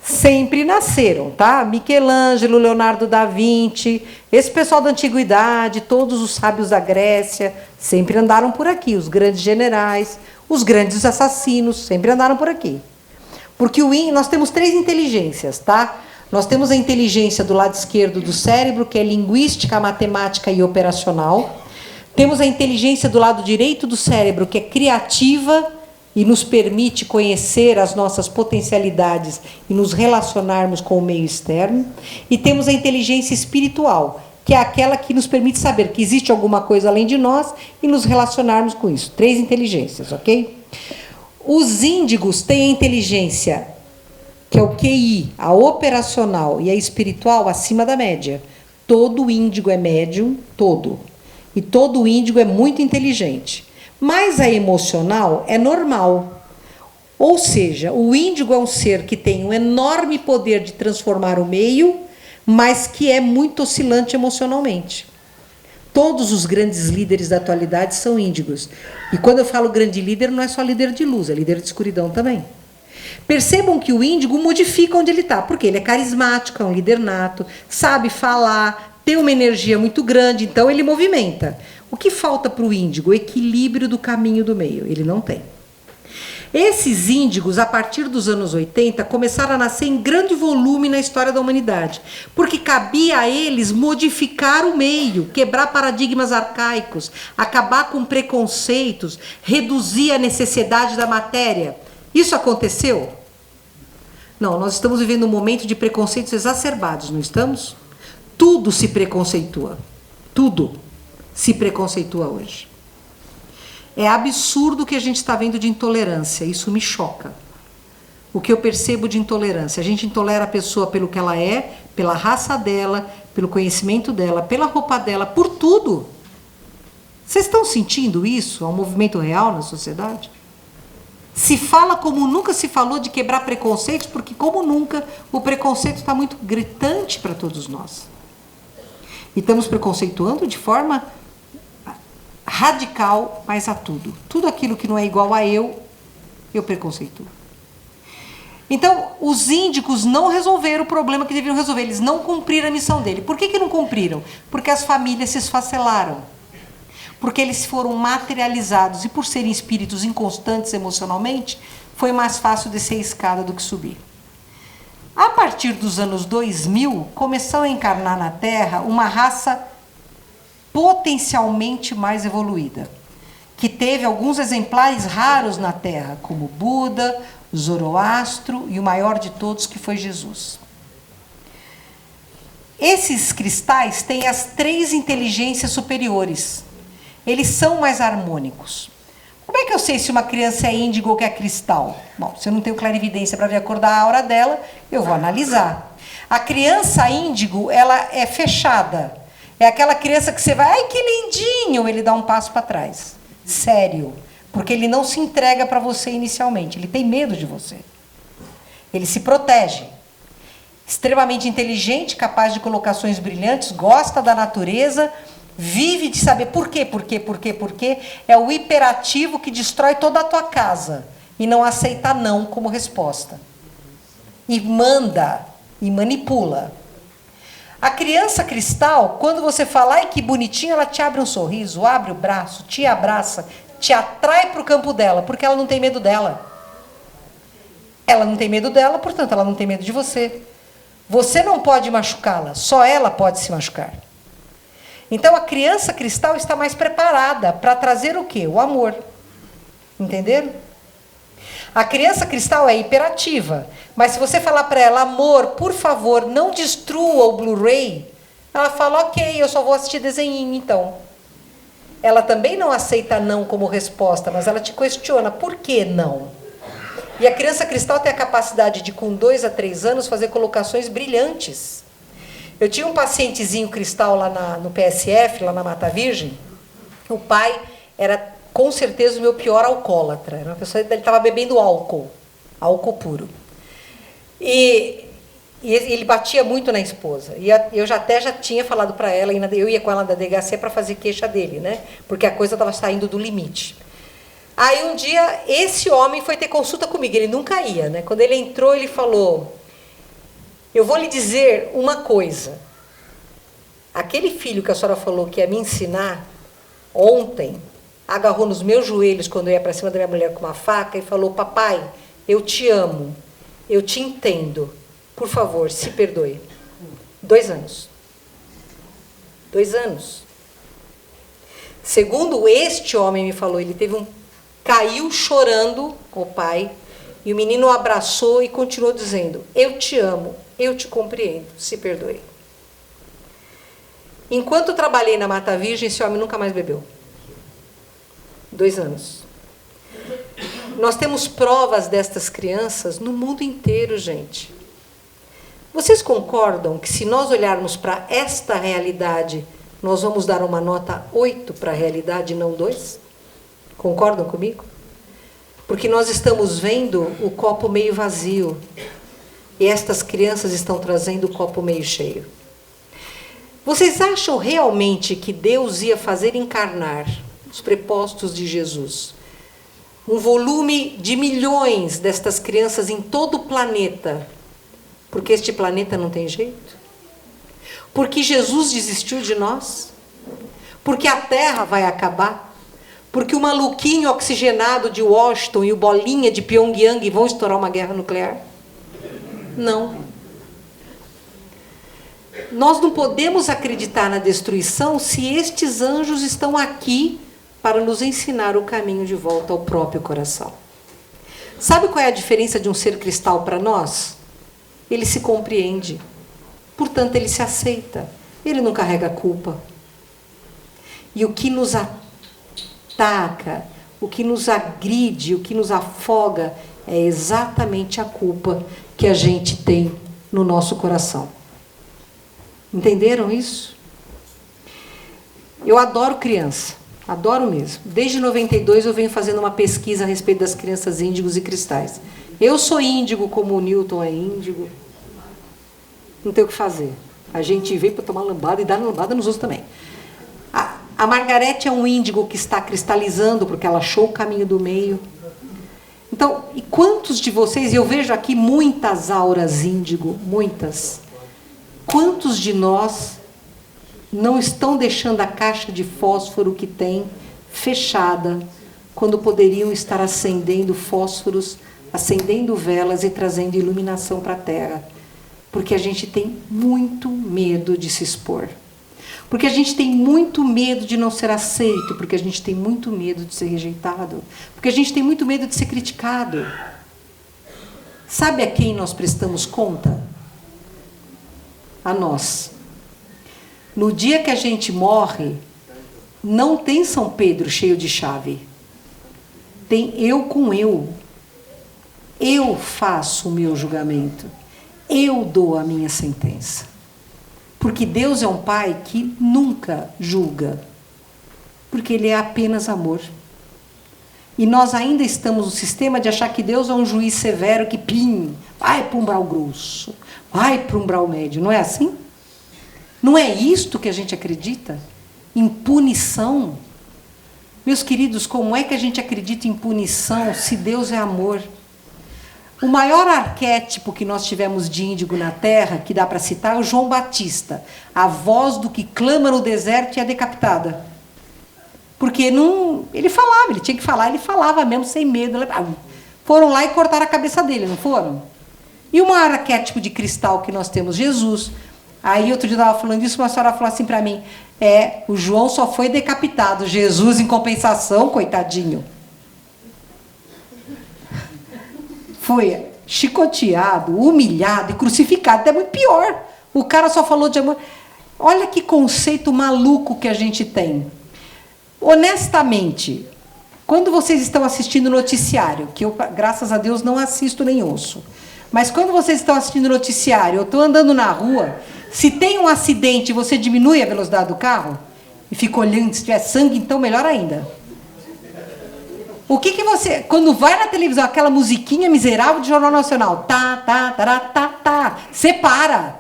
Sempre nasceram, tá? Michelangelo, Leonardo da Vinci, esse pessoal da antiguidade, todos os sábios da Grécia, sempre andaram por aqui. Os grandes generais, os grandes assassinos, sempre andaram por aqui. Porque nós temos 3 inteligências, tá? Nós temos a inteligência do lado esquerdo do cérebro, que é linguística, matemática e operacional. Temos a inteligência do lado direito do cérebro, que é criativa e nos permite conhecer as nossas potencialidades e nos relacionarmos com o meio externo. E temos a inteligência espiritual, que é aquela que nos permite saber que existe alguma coisa além de nós e nos relacionarmos com isso. 3 inteligências, ok? Os índigos têm a inteligência, que é o QI, a operacional e a espiritual acima da média. Todo índigo é médium, todo. E todo índigo é muito inteligente. Mas a emocional é normal. Ou seja, o índigo é um ser que tem um enorme poder de transformar o meio, mas que é muito oscilante emocionalmente. Todos os grandes líderes da atualidade são índigos. E quando eu falo grande líder, não é só líder de luz, é líder de escuridão também. Percebam que o índigo modifica onde ele está, porque ele é carismático, é um líder nato, sabe falar, tem uma energia muito grande, então ele movimenta. O que falta para o índigo? O equilíbrio do caminho do meio. Ele não tem. Esses índigos, a partir dos anos 80, começaram a nascer em grande volume na história da humanidade, porque cabia a eles modificar o meio, quebrar paradigmas arcaicos, acabar com preconceitos, reduzir a necessidade da matéria. Isso aconteceu? Não, nós estamos vivendo um momento de preconceitos exacerbados, não estamos? Tudo se preconceitua. Tudo se preconceitua hoje. É absurdo o que a gente está vendo de intolerância. Isso me choca. O que eu percebo de intolerância. A gente intolera a pessoa pelo que ela é, pela raça dela, pelo conhecimento dela, pela roupa dela, por tudo. Vocês estão sentindo isso? É um movimento real na sociedade? Se fala como nunca se falou de quebrar preconceitos, porque como nunca o preconceito está muito gritante para todos nós. E estamos preconceituando de forma radical, mas a tudo. Tudo aquilo que não é igual a eu preconceituo. Então, os índicos não resolveram o problema que deveriam resolver. Eles não cumpriram a missão dele. Por que não cumpriram? Porque as famílias se esfacelaram. Porque eles foram materializados. E por serem espíritos inconstantes emocionalmente, foi mais fácil descer a escada do que subir. A partir dos anos 2000, começou a encarnar na Terra uma raça potencialmente mais evoluída, que teve alguns exemplares raros na Terra, como Buda, Zoroastro e o maior de todos, que foi Jesus. Esses cristais têm as 3 inteligências superiores. Eles são mais harmônicos. Como é que eu sei se uma criança é índigo ou que é cristal? Bom, se eu não tenho clarividência para ver a cor da aura dela, eu vou analisar. A criança índigo, ela é fechada. É aquela criança que você vai, ai que lindinho, ele dá um passo para trás. Sério. Porque ele não se entrega para você inicialmente, ele tem medo de você. Ele se protege. Extremamente inteligente, capaz de colocações brilhantes, gosta da natureza, vive de saber por quê. É o hiperativo que destrói toda a tua casa e não aceita não como resposta. E manda, e manipula. A criança cristal, quando você fala, ai que bonitinho, ela te abre um sorriso, abre o braço, te abraça, te atrai para o campo dela, porque ela não tem medo dela. Ela não tem medo dela, portanto, ela não tem medo de você. Você não pode machucá-la, só ela pode se machucar. Então, a criança cristal está mais preparada para trazer o quê? O amor. Entenderam? A criança cristal é hiperativa, mas se você falar para ela, amor, por favor, não destrua o Blu-ray, ela fala, ok, eu só vou assistir desenhinho, então. Ela também não aceita não como resposta, mas ela te questiona, por que não? E a criança cristal tem a capacidade de, com 2 a 3 anos, fazer colocações brilhantes. Eu tinha um pacientezinho cristal lá no PSF, lá na Mata Virgem. O pai era, com certeza, o meu pior alcoólatra. Era uma pessoa que estava bebendo álcool puro. E ele batia muito na esposa. E eu já tinha falado para ela, eu ia com ela na delegacia para fazer queixa dele, né? Porque a coisa estava saindo do limite. Aí um dia, esse homem foi ter consulta comigo, ele nunca ia, né? Quando ele entrou, ele falou, eu vou lhe dizer uma coisa. Aquele filho que a senhora falou que ia me ensinar, ontem, agarrou nos meus joelhos quando eu ia para cima da minha mulher com uma faca e falou, papai, eu te amo, eu te entendo, por favor, se perdoe. 2 anos. 2 anos. Segundo este homem me falou, ele caiu chorando, o pai, e o menino o abraçou e continuou dizendo, eu te amo, eu te compreendo, se perdoe. Enquanto eu trabalhei na Mata Virgem, esse homem nunca mais bebeu. 2 anos. Nós temos provas destas crianças no mundo inteiro, gente. Vocês concordam que se nós olharmos para esta realidade, nós vamos dar uma nota 8 para a realidade, não 2? Concordam comigo? Porque nós estamos vendo o copo meio vazio. E estas crianças estão trazendo o copo meio cheio. Vocês acham realmente que Deus ia fazer encarnar os prepostos de Jesus um volume de milhões destas crianças em todo o planeta, porque este planeta não tem jeito? Porque Jesus desistiu de nós? Porque a Terra vai acabar? Porque o maluquinho oxigenado de Washington e o bolinha de Pyongyang vão estourar uma guerra nuclear? Não. Nós não podemos acreditar na destruição se estes anjos estão aqui para nos ensinar o caminho de volta ao próprio coração. Sabe qual é a diferença de um ser cristal para nós? Ele se compreende, portanto ele se aceita, ele não carrega culpa. E o que nos ataca, o que nos agride, o que nos afoga é exatamente a culpa que a gente tem no nosso coração. Entenderam isso? Eu adoro criança, adoro mesmo. Desde 92 eu venho fazendo uma pesquisa a respeito das crianças índigos e cristais. Eu sou índigo como o Newton é índigo. Não tem o que fazer. A gente veio para tomar lambada e dar lambada nos outros também. A Margarete é um índigo que está cristalizando porque ela achou o caminho do meio. Então, e quantos de vocês, e eu vejo aqui muitas auras índigo, muitas. Quantos de nós não estão deixando a caixa de fósforo que tem fechada, quando poderiam estar acendendo fósforos, acendendo velas e trazendo iluminação para a Terra, Porque a gente tem muito medo de se expor. Porque a gente tem muito medo de não ser aceito, porque a gente tem muito medo de ser rejeitado, porque a gente tem muito medo de ser criticado. Sabe a quem nós prestamos conta? A nós. No dia que a gente morre, não tem São Pedro cheio de chave. Tem eu com eu. Eu faço o meu julgamento. Eu dou a minha sentença. Porque Deus é um Pai que nunca julga. Porque Ele é apenas amor. E nós ainda estamos no sistema de achar que Deus é um juiz severo que vai para um umbral grosso, vai para um umbral médio. Não é assim? Não é isto que a gente acredita? Em punição? Meus queridos, como é que a gente acredita em punição se Deus é amor? O maior arquétipo que nós tivemos de índigo na Terra, que dá para citar, é o João Batista. A voz do que clama no deserto e é decapitada. Porque não, ele falava, ele tinha que falar, ele falava mesmo sem medo. Foram lá e cortaram a cabeça dele, não foram? E o maior arquétipo de cristal que nós temos, Jesus. Aí outro dia eu estava falando disso, uma senhora falou assim para mim, o João só foi decapitado, Jesus em compensação, coitadinho. Foi chicoteado, humilhado e crucificado, até muito pior. O cara só falou de amor. Olha que conceito maluco que a gente tem. Honestamente, quando vocês estão assistindo noticiário, que eu, graças a Deus, não assisto nem ouço, mas quando vocês estão assistindo noticiário, eu estou andando na rua, se tem um acidente, você diminui a velocidade do carro e fica olhando, se tiver sangue, então melhor ainda. O que você, quando vai na televisão, aquela musiquinha miserável de Jornal Nacional, você para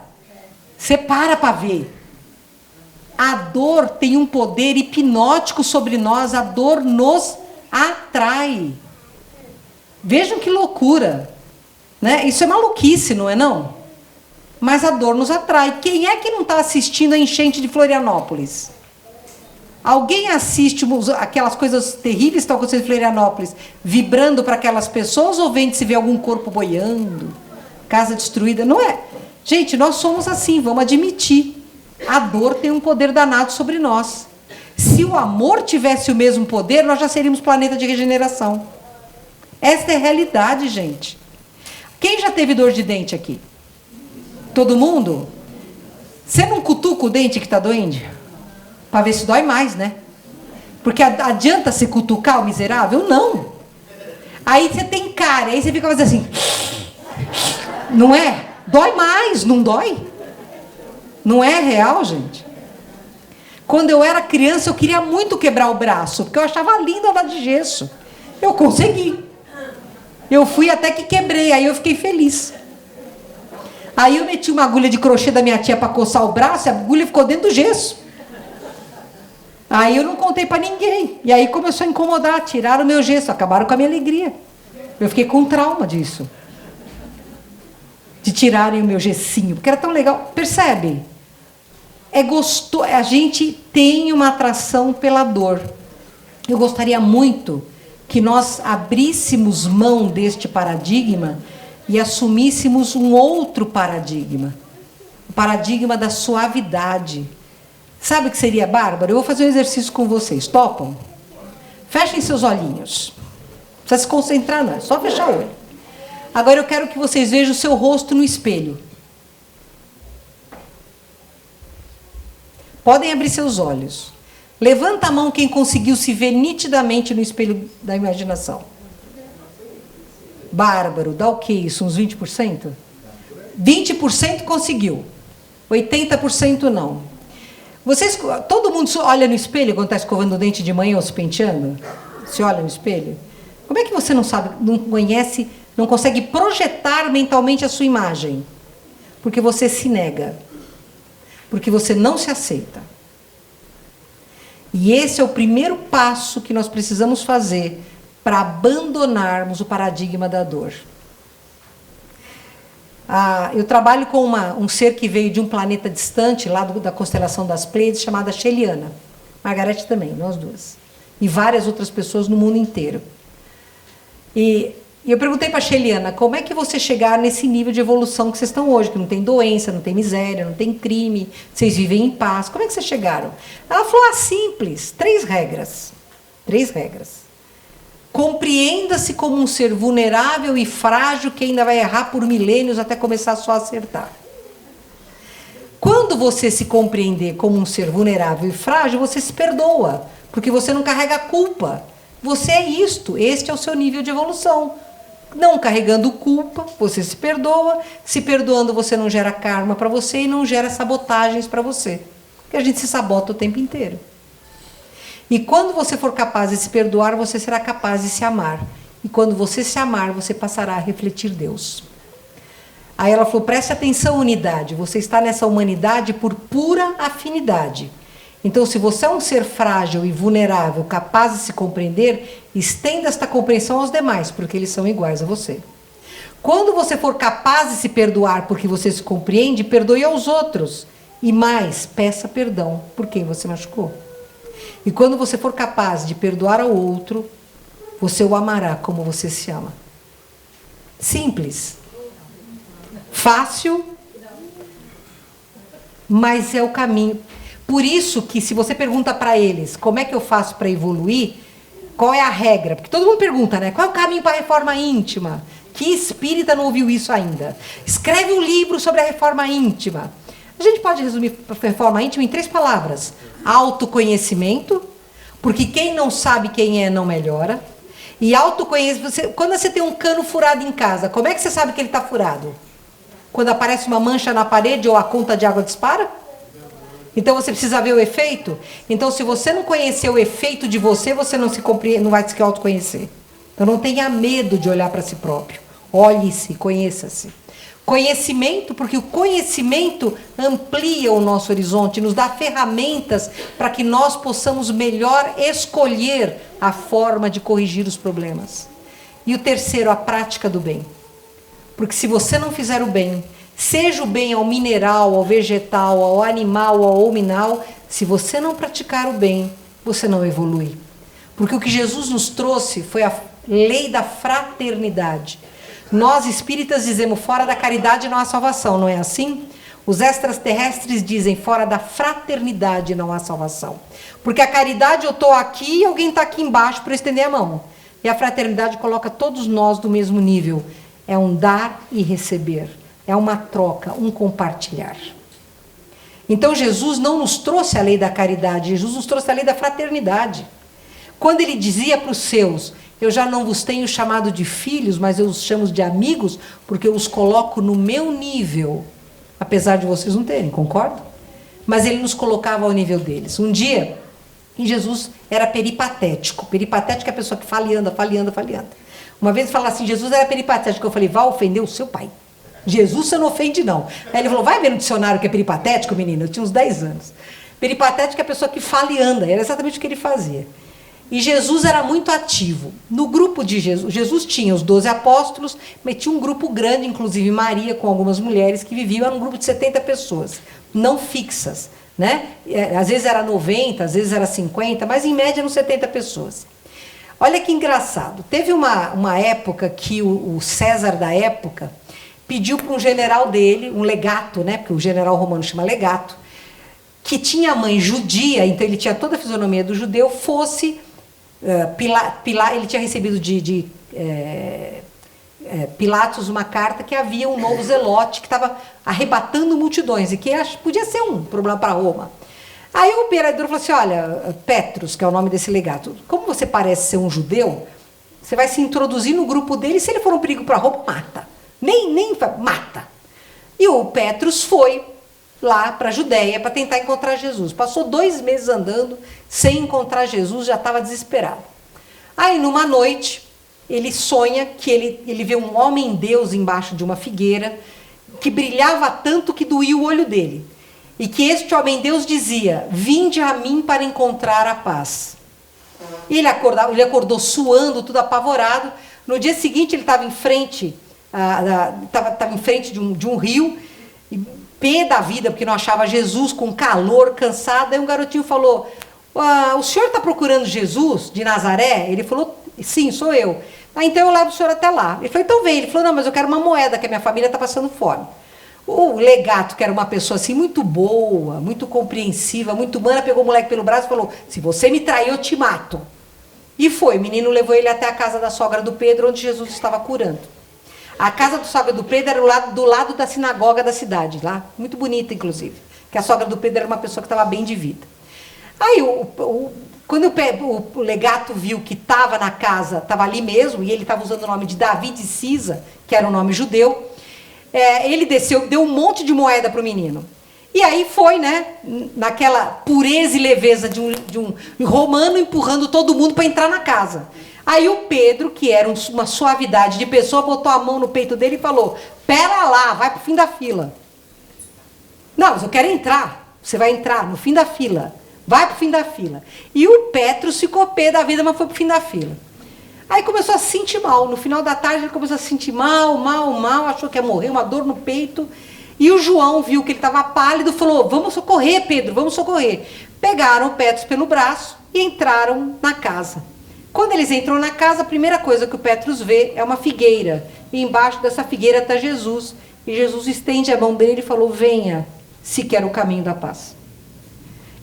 para ver. A dor tem um poder hipnótico sobre nós, a dor nos atrai. Vejam que loucura, né? Isso é maluquice, não é não? Mas a dor nos atrai. Quem é que não está assistindo a enchente de Florianópolis? Alguém assiste aquelas coisas terríveis que estão acontecendo em Florianópolis, vibrando para aquelas pessoas, ou vem de se ver algum corpo boiando, casa destruída? Não é. Gente, nós somos assim, vamos admitir. A dor tem um poder danado sobre nós. Se o amor tivesse o mesmo poder, nós já seríamos planeta de regeneração. Esta é a realidade, gente. Quem já teve dor de dente aqui? Todo mundo? Você não cutuca o dente que está doendo? Para ver se dói mais, né? Porque adianta você cutucar o miserável? Não. Aí você tem cara, aí você fica fazendo assim. Não é? Dói mais, não dói? Não é real, gente? Quando eu era criança, eu queria muito quebrar o braço, porque eu achava lindo andar de gesso. Eu consegui. Eu fui até que quebrei, aí eu fiquei feliz. Aí eu meti uma agulha de crochê da minha tia para coçar o braço, e a agulha ficou dentro do gesso. Aí eu não contei para ninguém. E aí começou a incomodar, tiraram o meu gesso, acabaram com a minha alegria. Eu fiquei com trauma disso. De tirarem o meu gessinho, porque era tão legal. Percebe? É gostoso. A gente tem uma atração pela dor. Eu gostaria muito que nós abríssemos mão deste paradigma e assumíssemos um outro paradigma. O paradigma da suavidade. Sabe o que seria bárbaro? Eu vou fazer um exercício com vocês. Topam? Fechem seus olhinhos. Não precisa se concentrar, não. É só fechar o olho. Agora eu quero que vocês vejam o seu rosto no espelho. Podem abrir seus olhos. Levanta a mão quem conseguiu se ver nitidamente no espelho da imaginação. Bárbaro, dá o que isso? Uns 20%? 20% conseguiu. 80% não. Vocês, todo mundo olha no espelho quando está escovando o dente de manhã ou se penteando? Se olha no espelho? Como é que você não sabe, não conhece, não consegue projetar mentalmente a sua imagem? Porque você se nega. Porque você não se aceita. E esse é o primeiro passo que nós precisamos fazer para abandonarmos o paradigma da dor. Eu trabalho com um ser que veio de um planeta distante, lá da constelação das Pleiades, chamada Sheliana. Margarete também, nós duas. E várias outras pessoas no mundo inteiro. E E eu perguntei para a Sheliana, como é que você chegar nesse nível de evolução que vocês estão hoje, que não tem doença, não tem miséria, não tem crime, vocês vivem em paz. Como é que vocês chegaram? Ela falou, simples, 3 regras. 3 regras. Compreenda-se como um ser vulnerável e frágil que ainda vai errar por milênios até começar só a acertar. Quando você se compreender como um ser vulnerável e frágil, você se perdoa, porque você não carrega a culpa. Você é isto, este é o seu nível de evolução. Não carregando culpa, você se perdoa. Se perdoando, você não gera karma para você e não gera sabotagens para você. Porque a gente se sabota o tempo inteiro. E quando você for capaz de se perdoar, você será capaz de se amar. E quando você se amar, você passará a refletir Deus. Aí ela falou, preste atenção, unidade. Você está nessa humanidade por pura afinidade. Então, se você é um ser frágil e vulnerável, capaz de se compreender, estenda esta compreensão aos demais, porque eles são iguais a você. Quando você for capaz de se perdoar porque você se compreende, perdoe aos outros. E mais, peça perdão por quem você machucou. E quando você for capaz de perdoar ao outro, você o amará como você se ama. Simples. Fácil, mas é o caminho. Por isso que se você pergunta para eles como é que eu faço para evoluir, qual é a regra? Porque todo mundo pergunta, né? Qual é o caminho para a reforma íntima? Que espírita não ouviu isso ainda? Escreve um livro sobre a reforma íntima. A gente pode resumir a reforma íntima em 3 palavras. Autoconhecimento, porque quem não sabe quem é não melhora. E autoconhecimento, quando você tem um cano furado em casa, como é que você sabe que ele está furado? Quando aparece uma mancha na parede ou a conta de água dispara? Então você precisa ver o efeito? Então se você não conhecer o efeito de você, você não se compreende, não vai se autoconhecer. Então não tenha medo de olhar para si próprio. Olhe-se, conheça-se. Conhecimento, porque o conhecimento amplia o nosso horizonte, nos dá ferramentas para que nós possamos melhor escolher a forma de corrigir os problemas. E o terceiro, a prática do bem. Porque se você não fizer o bem, seja o bem ao mineral, ao vegetal, ao animal, ao hominal, se você não praticar o bem, você não evolui. Porque o que Jesus nos trouxe foi a lei da fraternidade. Nós espíritas dizemos, fora da caridade não há salvação, não é assim? Os extraterrestres dizem, fora da fraternidade não há salvação. Porque a caridade, eu estou aqui e alguém está aqui embaixo para estender a mão. E a fraternidade coloca todos nós do mesmo nível. É um dar e receber. É uma troca, um compartilhar. Então Jesus não nos trouxe a lei da caridade, Jesus nos trouxe a lei da fraternidade. Quando ele dizia para os seus, eu já não vos tenho chamado de filhos, mas eu os chamo de amigos, porque eu os coloco no meu nível, apesar de vocês não terem, concorda? Mas ele nos colocava ao nível deles. Um dia, Jesus era peripatético. Peripatético é a pessoa que fala e anda, fala e anda, fala e anda. Uma vez ele falou assim, Jesus era peripatético. Eu falei, vai ofender o seu pai. Jesus você não ofende não. Aí ele falou, vai ver no dicionário que é peripatético, menino? Eu tinha uns 10 anos. Peripatético é a pessoa que fala e anda. Era exatamente o que ele fazia. E Jesus era muito ativo. No grupo de Jesus, Jesus tinha os 12 apóstolos, mas tinha um grupo grande, inclusive Maria, com algumas mulheres que viviam, era um grupo de 70 pessoas, não fixas, né? Às vezes era 90, às vezes era 50, mas em média eram 70 pessoas. Olha que engraçado. Teve uma época que o César da época pediu para um general dele, um legato, né? Porque o general romano chama legato, que tinha a mãe judia, então ele tinha toda a fisionomia do judeu, fosse... ele tinha recebido de Pilatos uma carta que havia um novo zelote que estava arrebatando multidões e que podia ser um problema para Roma. Aí o imperador falou assim, olha, Petrus, que é o nome desse legato, como você parece ser um judeu, você vai se introduzir no grupo dele, se ele for um perigo para Roma, mata. Nem mata. E o Petrus foi lá para a Judéia para tentar encontrar Jesus. Passou 2 meses andando sem encontrar Jesus, já estava desesperado. Aí, numa noite, ele sonha que ele vê um homem-deus embaixo de uma figueira que brilhava tanto que doía o olho dele. E que este homem-deus dizia, vinde a mim para encontrar a paz. E ele acordou suando, tudo apavorado. No dia seguinte, ele estava em frente, estava em frente de um rio, pé da vida, porque não achava Jesus, com calor, cansado. Aí um garotinho falou, o senhor está procurando Jesus de Nazaré? Ele falou, sim, sou eu. Então eu levo o senhor até lá. Ele falou, então vem. Ele falou, não, mas eu quero uma moeda, que a minha família está passando fome. O legato, que era uma pessoa assim muito boa, muito compreensiva, muito humana, pegou o moleque pelo braço e falou, se você me trair, eu te mato. E foi, o menino levou ele até a casa da sogra do Pedro, onde Jesus estava curando. A casa da sogra do Pedro era do lado da sinagoga da cidade, lá, muito bonita, inclusive. Que a sogra do Pedro era uma pessoa que estava bem de vida. Aí, quando o legato viu que estava na casa, estava ali mesmo, e ele estava usando o nome de Davi de Cisa, que era um nome judeu, ele desceu, deu um monte de moeda para o menino. E aí foi, né, naquela pureza e leveza de um romano empurrando todo mundo para entrar na casa. Aí o Pedro, que era uma suavidade de pessoa, botou a mão no peito dele e falou, pera lá, vai pro fim da fila. Não, mas eu quero entrar. Você vai entrar no fim da fila. Vai pro fim da fila. E o Petro ficou pé da vida, mas foi pro fim da fila. Aí começou a se sentir mal. No final da tarde ele começou a se sentir mal, achou que ia morrer, uma dor no peito. E o João viu que ele estava pálido, falou, vamos socorrer, Pedro, vamos socorrer. Pegaram o Petro pelo braço e entraram na casa. Quando eles entram na casa, a primeira coisa que o Petrus vê é uma figueira. E embaixo dessa figueira está Jesus. E Jesus estende a mão dele e falou, venha, se quer o caminho da paz.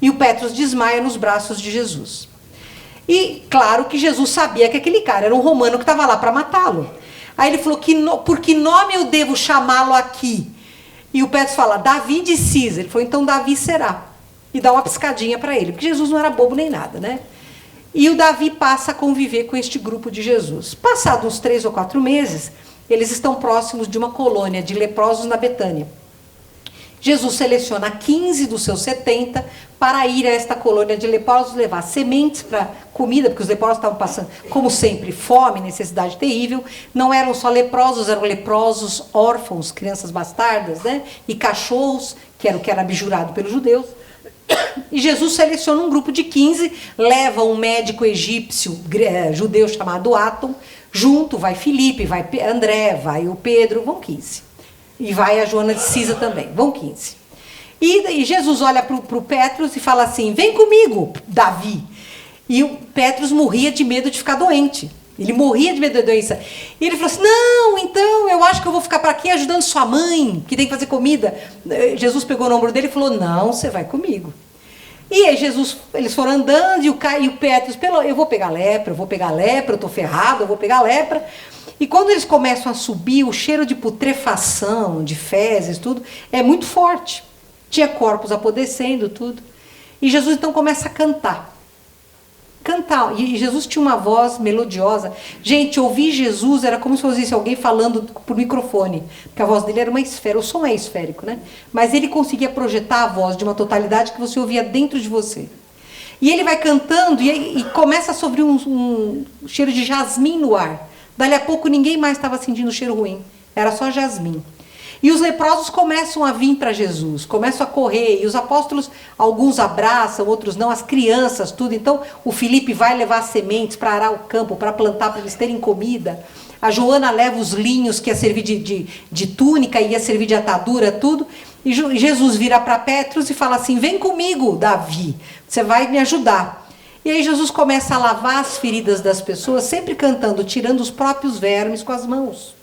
E o Petrus desmaia nos braços de Jesus. E claro que Jesus sabia que aquele cara era um romano que estava lá para matá-lo. Aí ele falou, por que nome eu devo chamá-lo aqui? E o Petrus fala, Davi de Cisa. Ele falou, então Davi será. E dá uma piscadinha para ele, porque Jesus não era bobo nem nada, né? E o Davi passa a conviver com este grupo de Jesus. Passados uns 3 ou 4 meses, eles estão próximos de uma colônia de leprosos na Betânia. Jesus seleciona 15 dos seus 70 para ir a esta colônia de leprosos, levar sementes para comida, porque os leprosos estavam passando, como sempre, fome, necessidade terrível. Não eram só leprosos, eram leprosos órfãos, crianças bastardas, né? E cachorros, que era o que era abjurado pelos judeus. E Jesus seleciona um grupo de 15, leva um médico egípcio judeu chamado Atom, junto vai Filipe, vai André, vai o Pedro, vão 15. E vai a Joana de Cisa também, vão 15. E Jesus olha para o Petrus e fala assim, vem comigo, Davi. E o Petrus morria de medo de ficar doente. Ele morria de medo da doença. E ele falou assim, não, então eu acho que eu vou ficar para aqui ajudando sua mãe, que tem que fazer comida. Jesus pegou no ombro dele e falou, não, você vai comigo. E aí eles foram andando e o Petrus, eu vou pegar lepra, eu estou ferrado, eu vou pegar lepra. E quando eles começam a subir, o cheiro de putrefação, de fezes, tudo, é muito forte. Tinha corpos apodrecendo, tudo. E Jesus então começa a cantar. E Jesus tinha uma voz melodiosa. Gente, ouvir Jesus era como se fosse alguém falando por microfone, porque a voz dele era uma esfera, o som é esférico, né? Mas ele conseguia projetar a voz de uma totalidade que você ouvia dentro de você. E ele vai cantando e começa a sobre um cheiro de jasmim no ar. Dali a pouco ninguém mais estava sentindo cheiro ruim, era só jasmim. E os leprosos começam a vir para Jesus, começam a correr, e os apóstolos, alguns abraçam, outros não, as crianças, tudo. Então, o Filipe vai levar sementes para arar o campo, para plantar, para eles terem comida. A Joana leva os linhos que ia servir de túnica, ia servir de atadura, tudo. E Jesus vira para Petrus e fala assim, vem comigo, Davi, você vai me ajudar. E aí Jesus começa a lavar as feridas das pessoas, sempre cantando, tirando os próprios vermes com as mãos.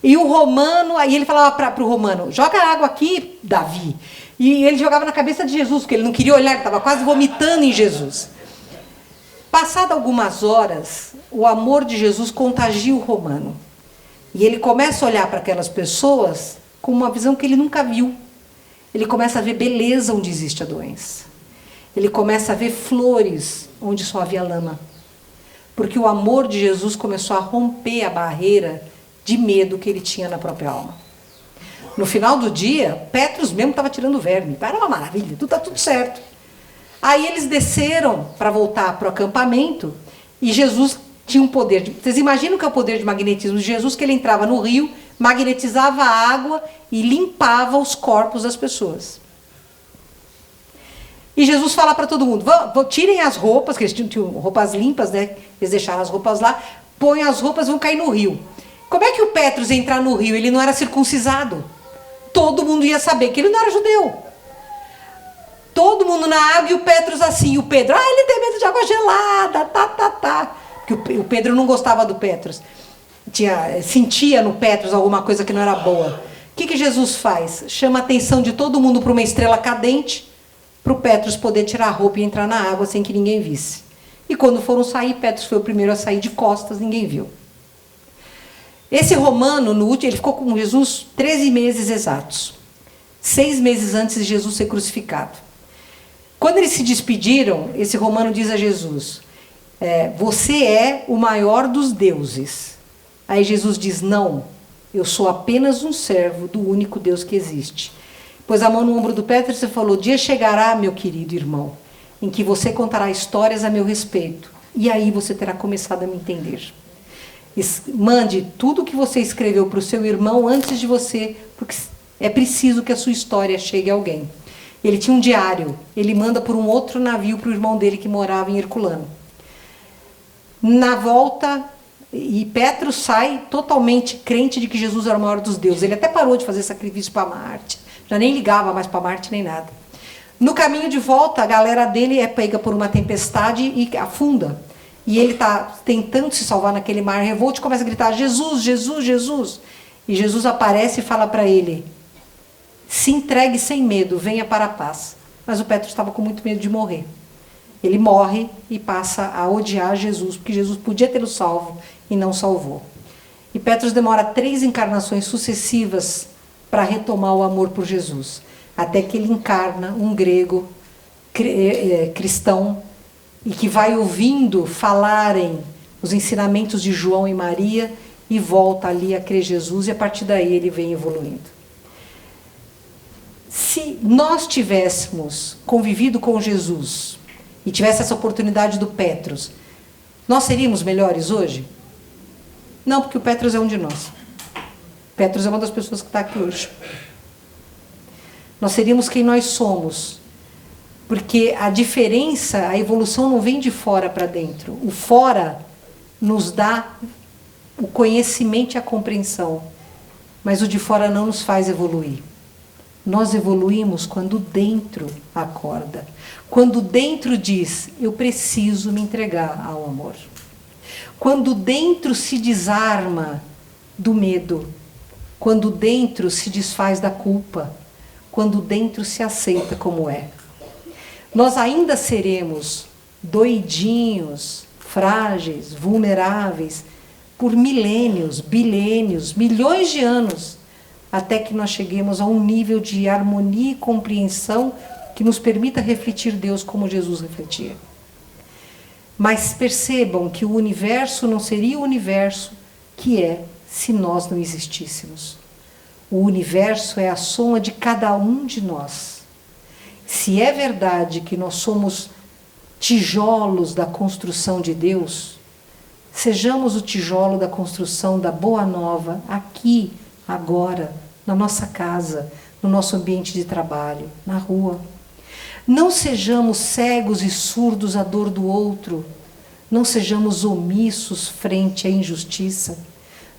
E o romano, aí ele falava para o romano, joga água aqui, Davi. E ele jogava na cabeça de Jesus, porque ele não queria olhar, ele estava quase vomitando em Jesus. Passado algumas horas, o amor de Jesus contagia o romano. E ele começa a olhar para aquelas pessoas com uma visão que ele nunca viu. Ele começa a ver beleza onde existe a doença. Ele começa a ver flores onde só havia lama. Porque o amor de Jesus começou a romper a barreira de medo que ele tinha na própria alma. No final do dia, Petrus mesmo estava tirando verme. Era uma maravilha, está tudo certo. Aí eles desceram para voltar para o acampamento e Jesus tinha um poder. Vocês imaginam que é o poder de magnetismo de Jesus? Que ele entrava no rio, magnetizava a água e limpava os corpos das pessoas. E Jesus fala para todo mundo, tirem as roupas, que eles tinham roupas limpas, né? Eles deixaram as roupas lá, põem as roupas e vão cair no rio. Como é que o Petrus ia entrar no rio? Ele não era circuncisado. Todo mundo ia saber que ele não era judeu. Todo mundo na água e o Petrus assim. E o Pedro, ele tem medo de água gelada, Porque o Pedro não gostava do Petros. Sentia no Petros alguma coisa que não era boa. O que Jesus faz? Chama a atenção de todo mundo para uma estrela cadente, para o Petros poder tirar a roupa e entrar na água sem que ninguém visse. E quando foram sair, Petros foi o primeiro a sair de costas, ninguém viu. Esse romano, no último, ele ficou com Jesus 13 meses exatos. 6 meses antes de Jesus ser crucificado. Quando eles se despediram, esse romano diz a Jesus, você é o maior dos deuses. Aí Jesus diz, não, eu sou apenas um servo do único Deus que existe. Pôs a mão no ombro do Petros e falou, dia chegará, meu querido irmão, em que você contará histórias a meu respeito. E aí você terá começado a me entender. Mande tudo o que você escreveu para o seu irmão antes de você, porque é preciso que a sua história chegue a alguém. Ele tinha um diário, ele manda por um outro navio para o irmão dele que morava em Herculano. Na volta, e Petros sai totalmente crente de que Jesus era o maior dos deuses. Ele até parou de fazer sacrifício para Marte, já nem ligava mais para Marte nem nada. No caminho de volta, a galera dele é pega por uma tempestade e afunda. E ele está tentando se salvar naquele mar revolto e começa a gritar, Jesus, Jesus, Jesus. E Jesus aparece e fala para ele, se entregue sem medo, venha para a paz. Mas o Petros estava com muito medo de morrer. Ele morre e passa a odiar Jesus, porque Jesus podia tê-lo salvo e não salvou. E Petros demora 3 encarnações sucessivas para retomar o amor por Jesus. Até que ele encarna um grego cristão e que vai ouvindo falarem os ensinamentos de João e Maria e volta ali a crer Jesus e a partir daí ele vem evoluindo. Se nós tivéssemos convivido com Jesus e tivesse essa oportunidade do Petros, nós seríamos melhores hoje? Não, porque o Petros é um de nós. Petros é uma das pessoas que está aqui hoje. Nós seríamos quem nós somos. Porque a diferença, a evolução não vem de fora para dentro. O fora nos dá o conhecimento e a compreensão. Mas o de fora não nos faz evoluir. Nós evoluímos quando dentro acorda. Quando dentro diz, eu preciso me entregar ao amor. Quando dentro se desarma do medo. Quando dentro se desfaz da culpa. Quando dentro se aceita como é. Nós ainda seremos doidinhos, frágeis, vulneráveis, por milênios, bilênios, milhões de anos, até que nós cheguemos a um nível de harmonia e compreensão que nos permita refletir Deus como Jesus refletia. Mas percebam que o universo não seria o universo que é se nós não existíssemos. O universo é a soma de cada um de nós. Se é verdade que nós somos tijolos da construção de Deus, sejamos o tijolo da construção da Boa Nova aqui, agora, na nossa casa, no nosso ambiente de trabalho, na rua. Não sejamos cegos e surdos à dor do outro. Não sejamos omissos frente à injustiça.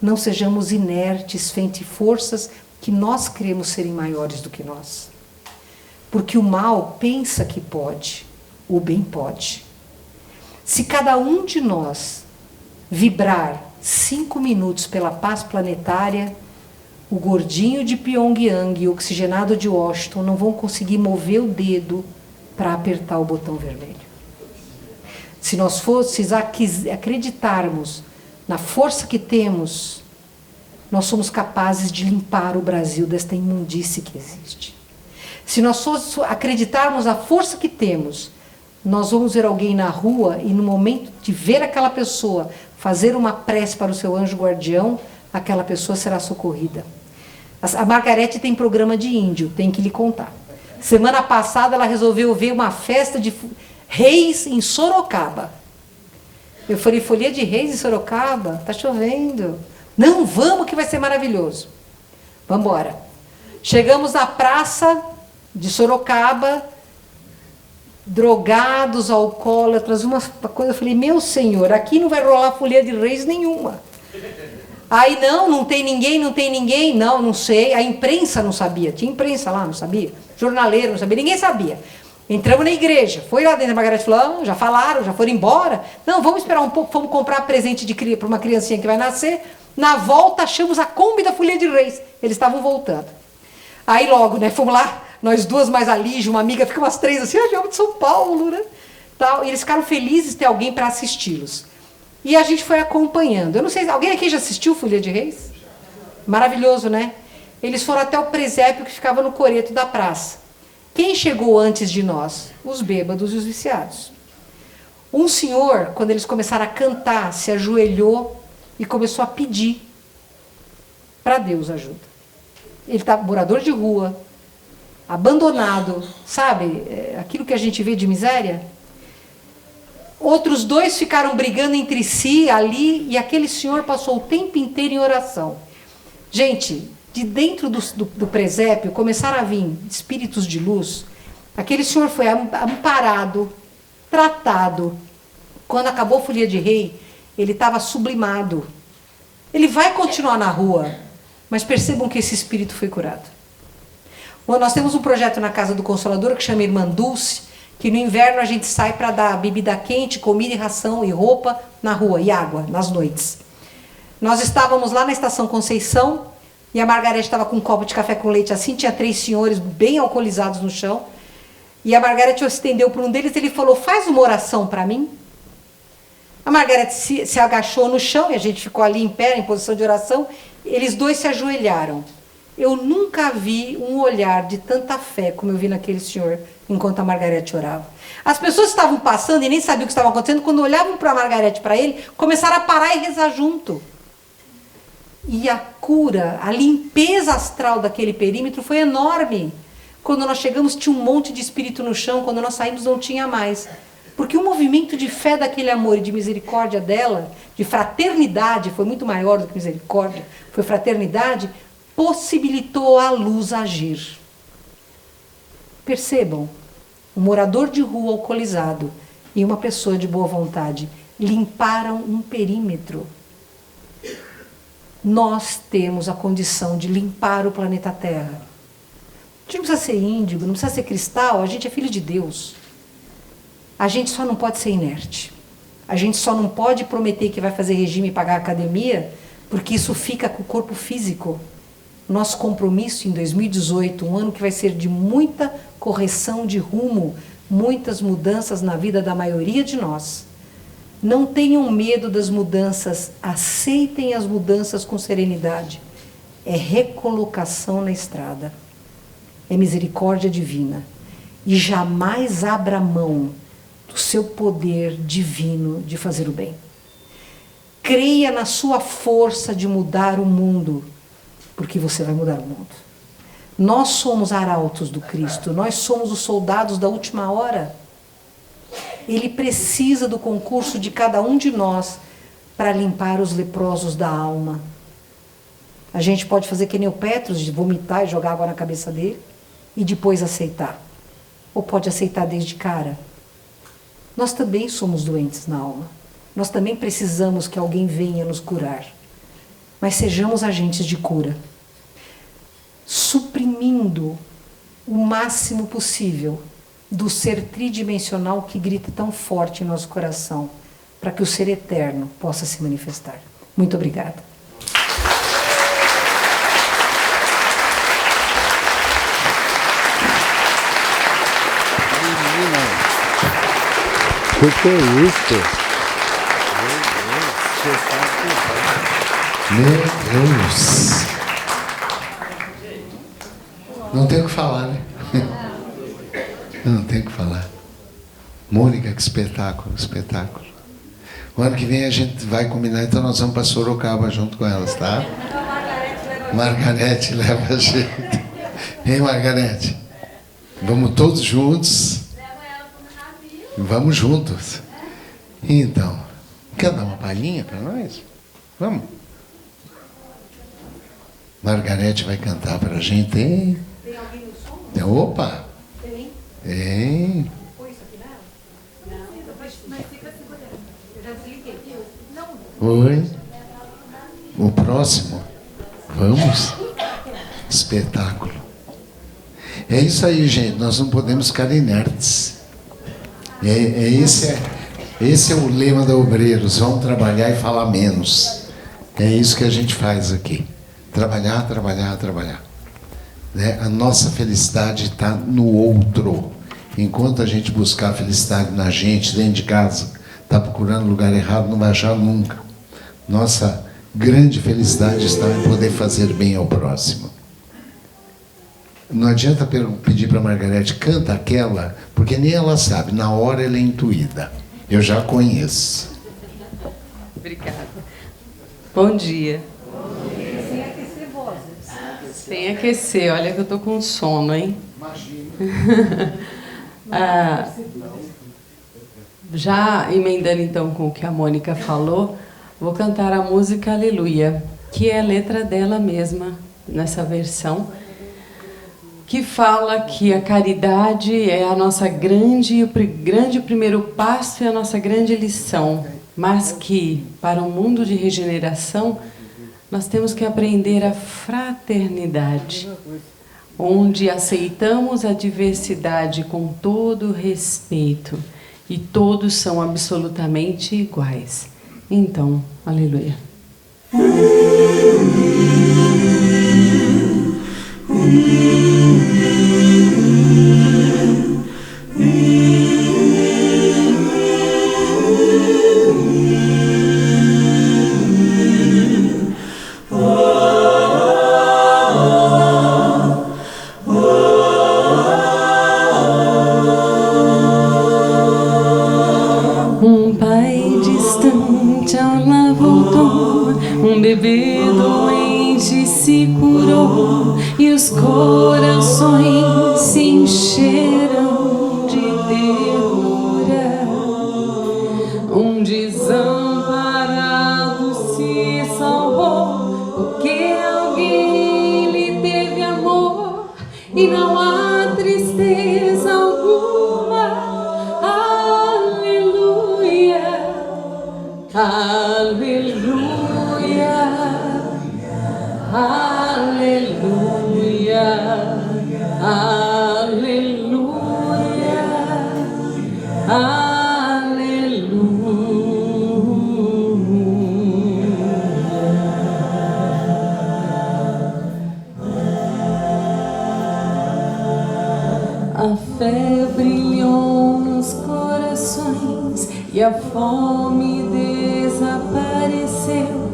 Não sejamos inertes frente a forças que nós cremos serem maiores do que nós. Porque o mal pensa que pode, o bem pode. Se cada um de nós vibrar 5 minutos pela paz planetária, o gordinho de Pyongyang e o oxigenado de Washington não vão conseguir mover o dedo para apertar o botão vermelho. Se nós acreditarmos na força que temos, nós somos capazes de limpar o Brasil desta imundície que existe. Se nós acreditarmos na força que temos, nós vamos ver alguém na rua e no momento de ver aquela pessoa fazer uma prece para o seu anjo guardião, aquela pessoa será socorrida. A Margarete tem programa de índio, tem que lhe contar. Semana passada ela resolveu ver uma festa de reis em Sorocaba. Eu falei, folia de reis em Sorocaba? Tá chovendo. Não, vamos que vai ser maravilhoso. Vamos embora. Chegamos na praça de Sorocaba, drogados, alcoólatras, uma coisa. Eu falei, meu senhor, aqui não vai rolar folia de reis nenhuma. Aí não tem ninguém, não sei. A imprensa não sabia, tinha imprensa lá, não sabia. Jornaleiro não sabia, ninguém sabia. Entramos na igreja. Foi lá dentro, a Margarete falou, já falaram, já foram embora. Não, vamos esperar um pouco, vamos comprar presente para uma criancinha que vai nascer. Na volta, achamos a Kombi da Folia de Reis. Eles estavam voltando. Aí logo, né, fomos lá, nós duas mais a Lígia, uma amiga, ficamos as três assim, viemos de São Paulo, né? Tal, e eles ficaram felizes de ter alguém para assisti-los. E a gente foi acompanhando. Eu não sei, alguém aqui já assistiu Folia de Reis? Maravilhoso, né? Eles foram até o presépio que ficava no coreto da praça. Quem chegou antes de nós? Os bêbados e os viciados. Um senhor, quando eles começaram a cantar, se ajoelhou e começou a pedir para Deus ajuda. Ele estava morador de rua, abandonado, sabe? Aquilo que a gente vê de miséria. Outros dois ficaram brigando entre si ali e aquele senhor passou o tempo inteiro em oração. Gente, de dentro do presépio começaram a vir espíritos de luz. Aquele senhor foi amparado, tratado. Quando acabou a Folia de Rei, ele estava sublimado. Ele vai continuar na rua, mas percebam que esse espírito foi curado. Bom, nós temos um projeto na Casa do Consolador que chama Irmã Dulce, que no inverno a gente sai para dar bebida quente, comida e ração e roupa na rua e água nas noites. Nós estávamos lá na Estação Conceição e a Margarete estava com um copo de café com leite assim, tinha 3 senhores bem alcoolizados no chão. E a Margarete se estendeu para um deles e ele falou, faz uma oração para mim. A Margarete se agachou no chão e a gente ficou ali em pé, em posição de oração. Eles dois se ajoelharam. Eu nunca vi um olhar de tanta fé como eu vi naquele senhor enquanto a Margarete orava. As pessoas estavam passando e nem sabiam o que estava acontecendo, quando olhavam para a Margarete, para ele, começaram a parar e rezar junto. E a cura, a limpeza astral daquele perímetro foi enorme. Quando nós chegamos tinha um monte de espírito no chão, quando nós saímos não tinha mais. Porque o movimento de fé daquele amor e de misericórdia dela, de fraternidade, foi muito maior do que misericórdia, foi fraternidade, possibilitou a luz agir. Percebam, um morador de rua alcoolizado e uma pessoa de boa vontade limparam um perímetro. Nós temos a condição de limpar o planeta Terra. A gente não precisa ser índigo, não precisa ser cristal, a gente é filho de Deus. A gente só não pode ser inerte. A gente só não pode prometer que vai fazer regime e pagar academia, porque isso fica com o corpo físico. Nosso compromisso em 2018, um ano que vai ser de muita correção de rumo, muitas mudanças na vida da maioria de nós. Não tenham medo das mudanças, aceitem as mudanças com serenidade. É recolocação na estrada. É misericórdia divina. E jamais abra mão do seu poder divino de fazer o bem. Creia na sua força de mudar o mundo, porque você vai mudar o mundo. Nós somos arautos do Cristo, nós somos os soldados da última hora. Ele precisa do concurso de cada um de nós para limpar os leprosos da alma. A gente pode fazer que nem o Petros, de vomitar e jogar água na cabeça dele, e depois aceitar. Ou pode aceitar desde cara. Nós também somos doentes na alma. Nós também precisamos que alguém venha nos curar. Mas sejamos agentes de cura. Suprimindo o máximo possível do ser tridimensional que grita tão forte em nosso coração, para que o ser eterno possa se manifestar. Muito obrigada. O que é isso? Meu Deus! Não tem o que falar, né? Não tem o que falar. Mônica, que espetáculo, espetáculo. O ano que vem a gente vai combinar, então nós vamos para Sorocaba junto com elas, tá? Margarete leva a gente. Hein, Margarete? Vamos todos juntos. Vamos juntos. Então, quer dar uma palhinha para nós? Vamos. Margarete vai cantar para a gente, hein? Tem alguém no som? Opa! Tem? Tem. Põe isso aqui nela? Não, mas fica segurando. Eu já desliguei. Oi. O próximo. Vamos. Espetáculo. É isso aí, gente. Nós não podemos ficar inertes. Esse é o lema da Obreiros. Vamos trabalhar e falar menos. É isso que a gente faz aqui. Trabalhar, trabalhar, trabalhar. Né? A nossa felicidade está no outro. Enquanto a gente buscar a felicidade na gente, dentro de casa, está procurando lugar errado, não vai achar nunca. Nossa grande felicidade está em poder fazer bem ao próximo. Não adianta pedir para a Margarete, canta aquela, porque nem ela sabe, na hora ela é intuída. Eu já conheço. Obrigada. Bom dia. Sem aquecer vozes. Sem aquecer, olha que eu tô com sono, hein? Imagina. Já emendando então com o que a Mônica falou, vou cantar a música Aleluia, que é a letra dela mesma, nessa versão, que fala que a caridade é a nossa grande primeiro passo e a nossa grande lição, mas que, para um mundo de regeneração, nós temos que aprender a fraternidade, onde aceitamos a diversidade com todo respeito e todos são absolutamente iguais. Então, aleluia. Um pai distante ao lar voltou, um bebê doente se curou e os corações se encheram de ternura. Um desamparado se salvou porque alguém lhe teve amor e não há tristeza alguma. Aleluia, aleluia, aleluia, A fé brilhou nos corações e a fome desapareceu.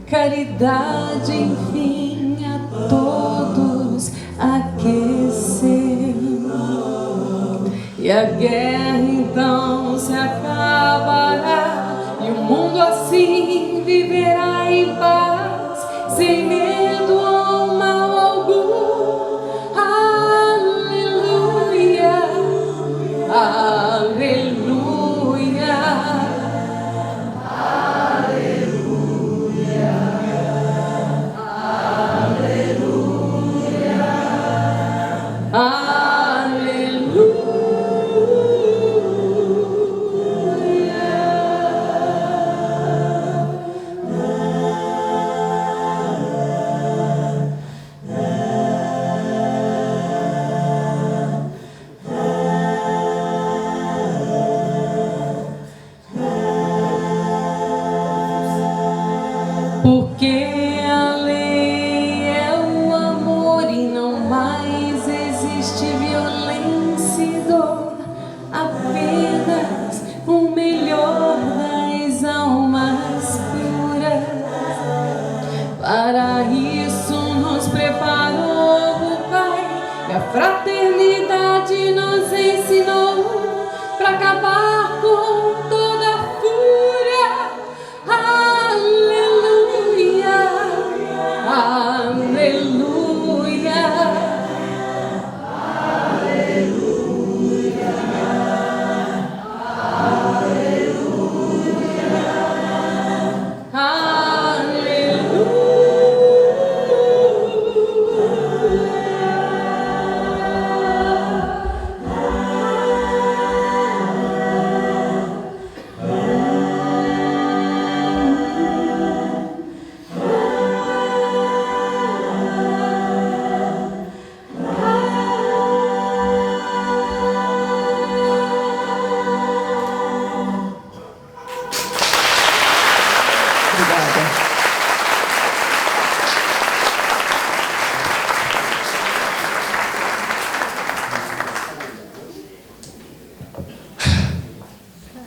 Caridade, enfim, a todos aqueceu. E a guerra então se acabará e o mundo assim viverá em paz, sem medo ou mal algum. Aleluia, aleluia, aleluia, aleluia, aleluia.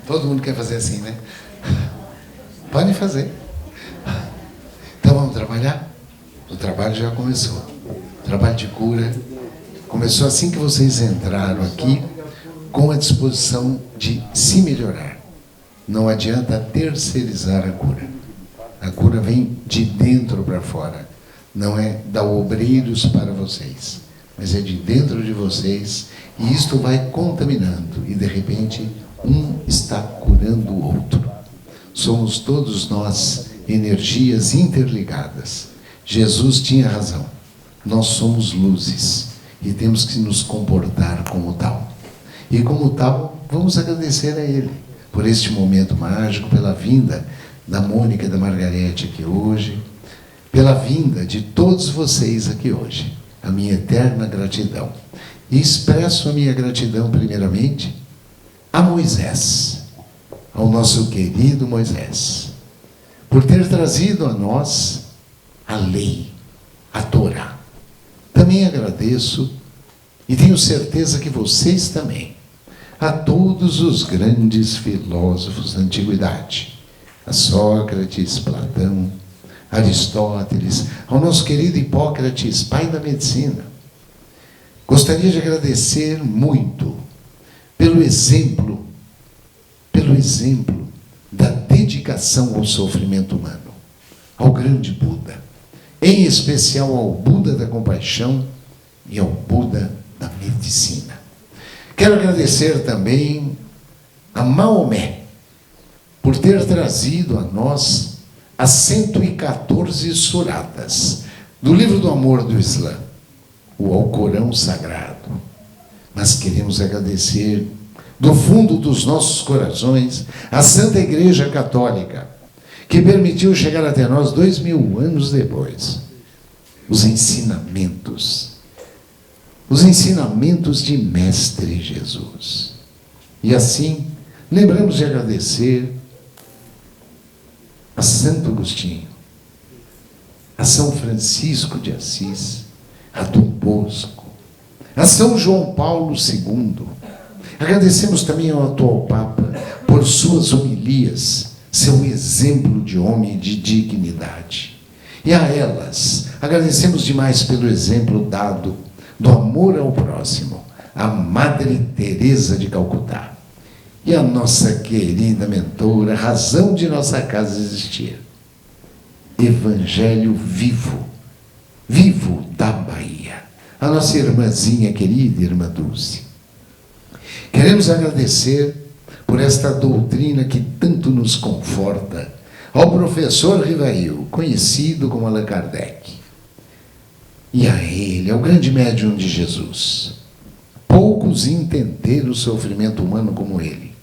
Todo mundo quer fazer assim, né? Pode fazer. Então vamos trabalhar? O trabalho já começou. O trabalho de cura começou assim que vocês entraram aqui, com a disposição de se melhorar. Não adianta terceirizar a cura. A cura vem de dentro para fora. Não é da obreiros para vocês, mas é de dentro de vocês, e isto vai contaminando, e de repente um está curando o outro. Somos todos nós energias interligadas. Jesus tinha razão. Nós somos luzes e temos que nos comportar como tal. E como tal, vamos agradecer a Ele por este momento mágico, pela vinda da Mônica e da Margarete aqui hoje, pela vinda de todos vocês aqui hoje. A minha eterna gratidão. E expresso a minha gratidão primeiramente a Moisés, ao nosso querido Moisés, por ter trazido a nós a lei, a Torá. Também agradeço, e tenho certeza que vocês também, a todos os grandes filósofos da antiguidade, a Sócrates, Platão, Aristóteles, ao nosso querido Hipócrates, pai da medicina. Gostaria de agradecer muito pelo exemplo da dedicação ao sofrimento humano, ao grande Buda, em especial ao Buda da compaixão e ao Buda da medicina. Quero agradecer também a Maomé por ter trazido a nós as 114 suratas do livro do amor do Islã, o Alcorão Sagrado. Mas queremos agradecer do fundo dos nossos corações a Santa Igreja Católica, que permitiu chegar até nós 2000 anos depois os ensinamentos de Mestre Jesus. E assim, lembramos de agradecer a Santo Agostinho, a São Francisco de Assis, a Dom Bosco, a São João Paulo II. Agradecemos também ao atual Papa por suas homilias, seu exemplo de homem e de dignidade. E a elas, agradecemos demais pelo exemplo dado do amor ao próximo, a Madre Teresa de Calcutá. E a nossa querida mentora, razão de nossa casa existir. Evangelho vivo, vivo da Bahia. A nossa irmãzinha querida, irmã Dulce. Queremos agradecer por esta doutrina que tanto nos conforta ao professor Rivail, conhecido como Allan Kardec. E a ele, ao grande médium de Jesus. Poucos entenderam o sofrimento humano como ele.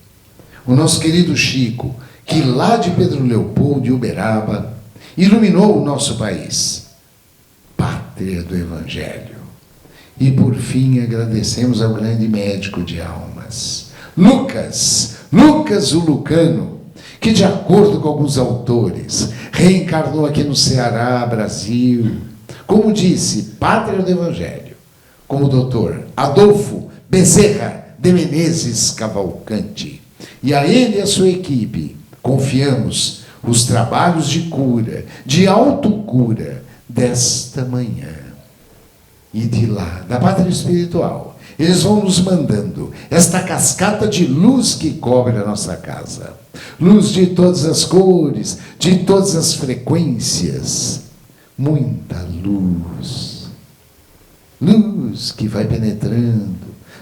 O nosso querido Chico, que lá de Pedro Leopoldo e Uberaba, iluminou o nosso país. Pátria do Evangelho. E por fim agradecemos ao grande médico de almas, Lucas o Lucano, que de acordo com alguns autores, reencarnou aqui no Ceará, Brasil, como disse, pátria do Evangelho, como o doutor Adolfo Bezerra de Menezes Cavalcante. E a ele e a sua equipe confiamos os trabalhos de cura, de autocura desta manhã. E de lá, da pátria espiritual, eles vão nos mandando esta cascata de luz que cobre a nossa casa. Luz de todas as cores, de todas as frequências. Muita luz. Luz que vai penetrando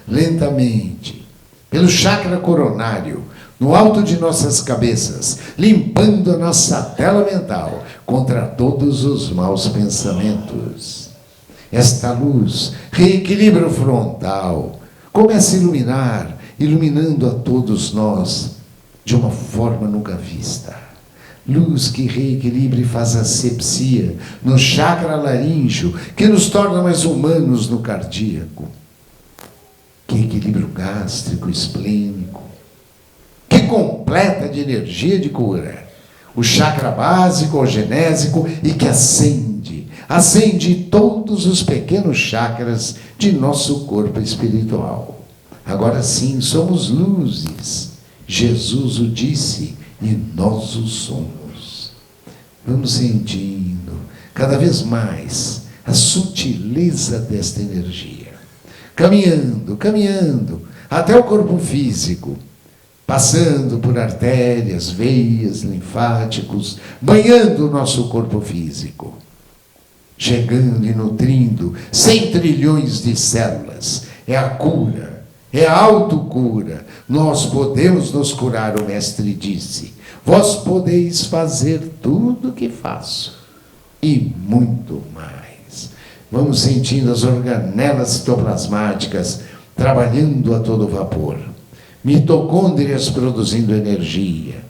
lentamente pelo chakra coronário, no alto de nossas cabeças, limpando a nossa tela mental contra todos os maus pensamentos. Esta luz reequilibra o frontal, começa a iluminar, iluminando a todos nós de uma forma nunca vista. Luz que reequilibra e faz asepsia no chakra laríngeo, que nos torna mais humanos no cardíaco. Que equilibra o gástrico, esplênico, que completa de energia de cura o chakra básico, o genésico, e que acende todos os pequenos chakras de nosso corpo espiritual. Agora sim, somos luzes, Jesus o disse e nós o somos. Vamos sentindo cada vez mais a sutileza desta energia. Caminhando, caminhando até o corpo físico, passando por artérias, veias, linfáticos, banhando o nosso corpo físico, chegando e nutrindo 100 trilhões de células. É a cura, é a autocura. Nós podemos nos curar, o Mestre disse. Vós podeis fazer tudo o que faço, e muito mais. Vamos sentindo as organelas citoplasmáticas trabalhando a todo vapor. Mitocôndrias produzindo energia.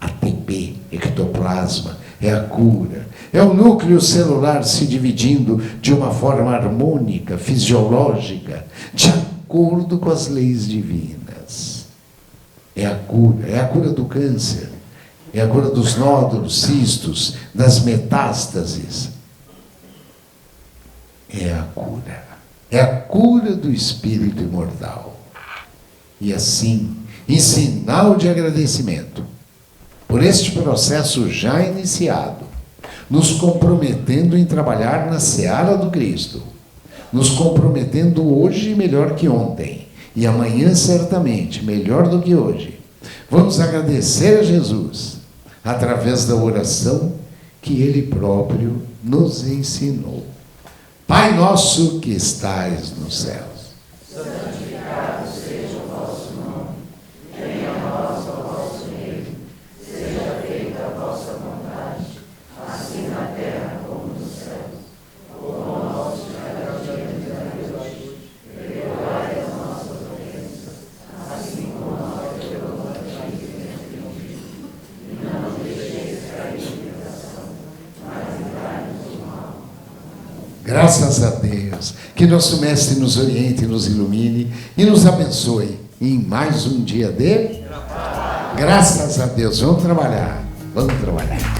ATP, ectoplasma, é a cura. É o núcleo celular se dividindo de uma forma harmônica, fisiológica, de acordo com as leis divinas. É a cura do câncer, é a cura dos nódulos, cistos, das metástases. É a cura do espírito imortal. E assim, em sinal de agradecimento por este processo já iniciado, nos comprometendo em trabalhar na seara do Cristo, nos comprometendo hoje melhor que ontem, e amanhã certamente melhor do que hoje, vamos agradecer a Jesus através da oração que Ele próprio nos ensinou. Pai nosso que estais nos céus, santificado seja o vosso nome, venha a nós o vosso reino, seja feita a vossa vontade, assim na terra como nos céus. O pão nosso de cada dia nos dai hoje, perdoai as nossas ofensas, assim como nós perdoamos a quem nos ofende. E não nos deixeis cair em tentação, mas livrai-nos do mal. Graças a Deus, que nosso Mestre nos oriente, nos ilumine e nos abençoe em mais um dia de graças a Deus. Vamos trabalhar, vamos trabalhar.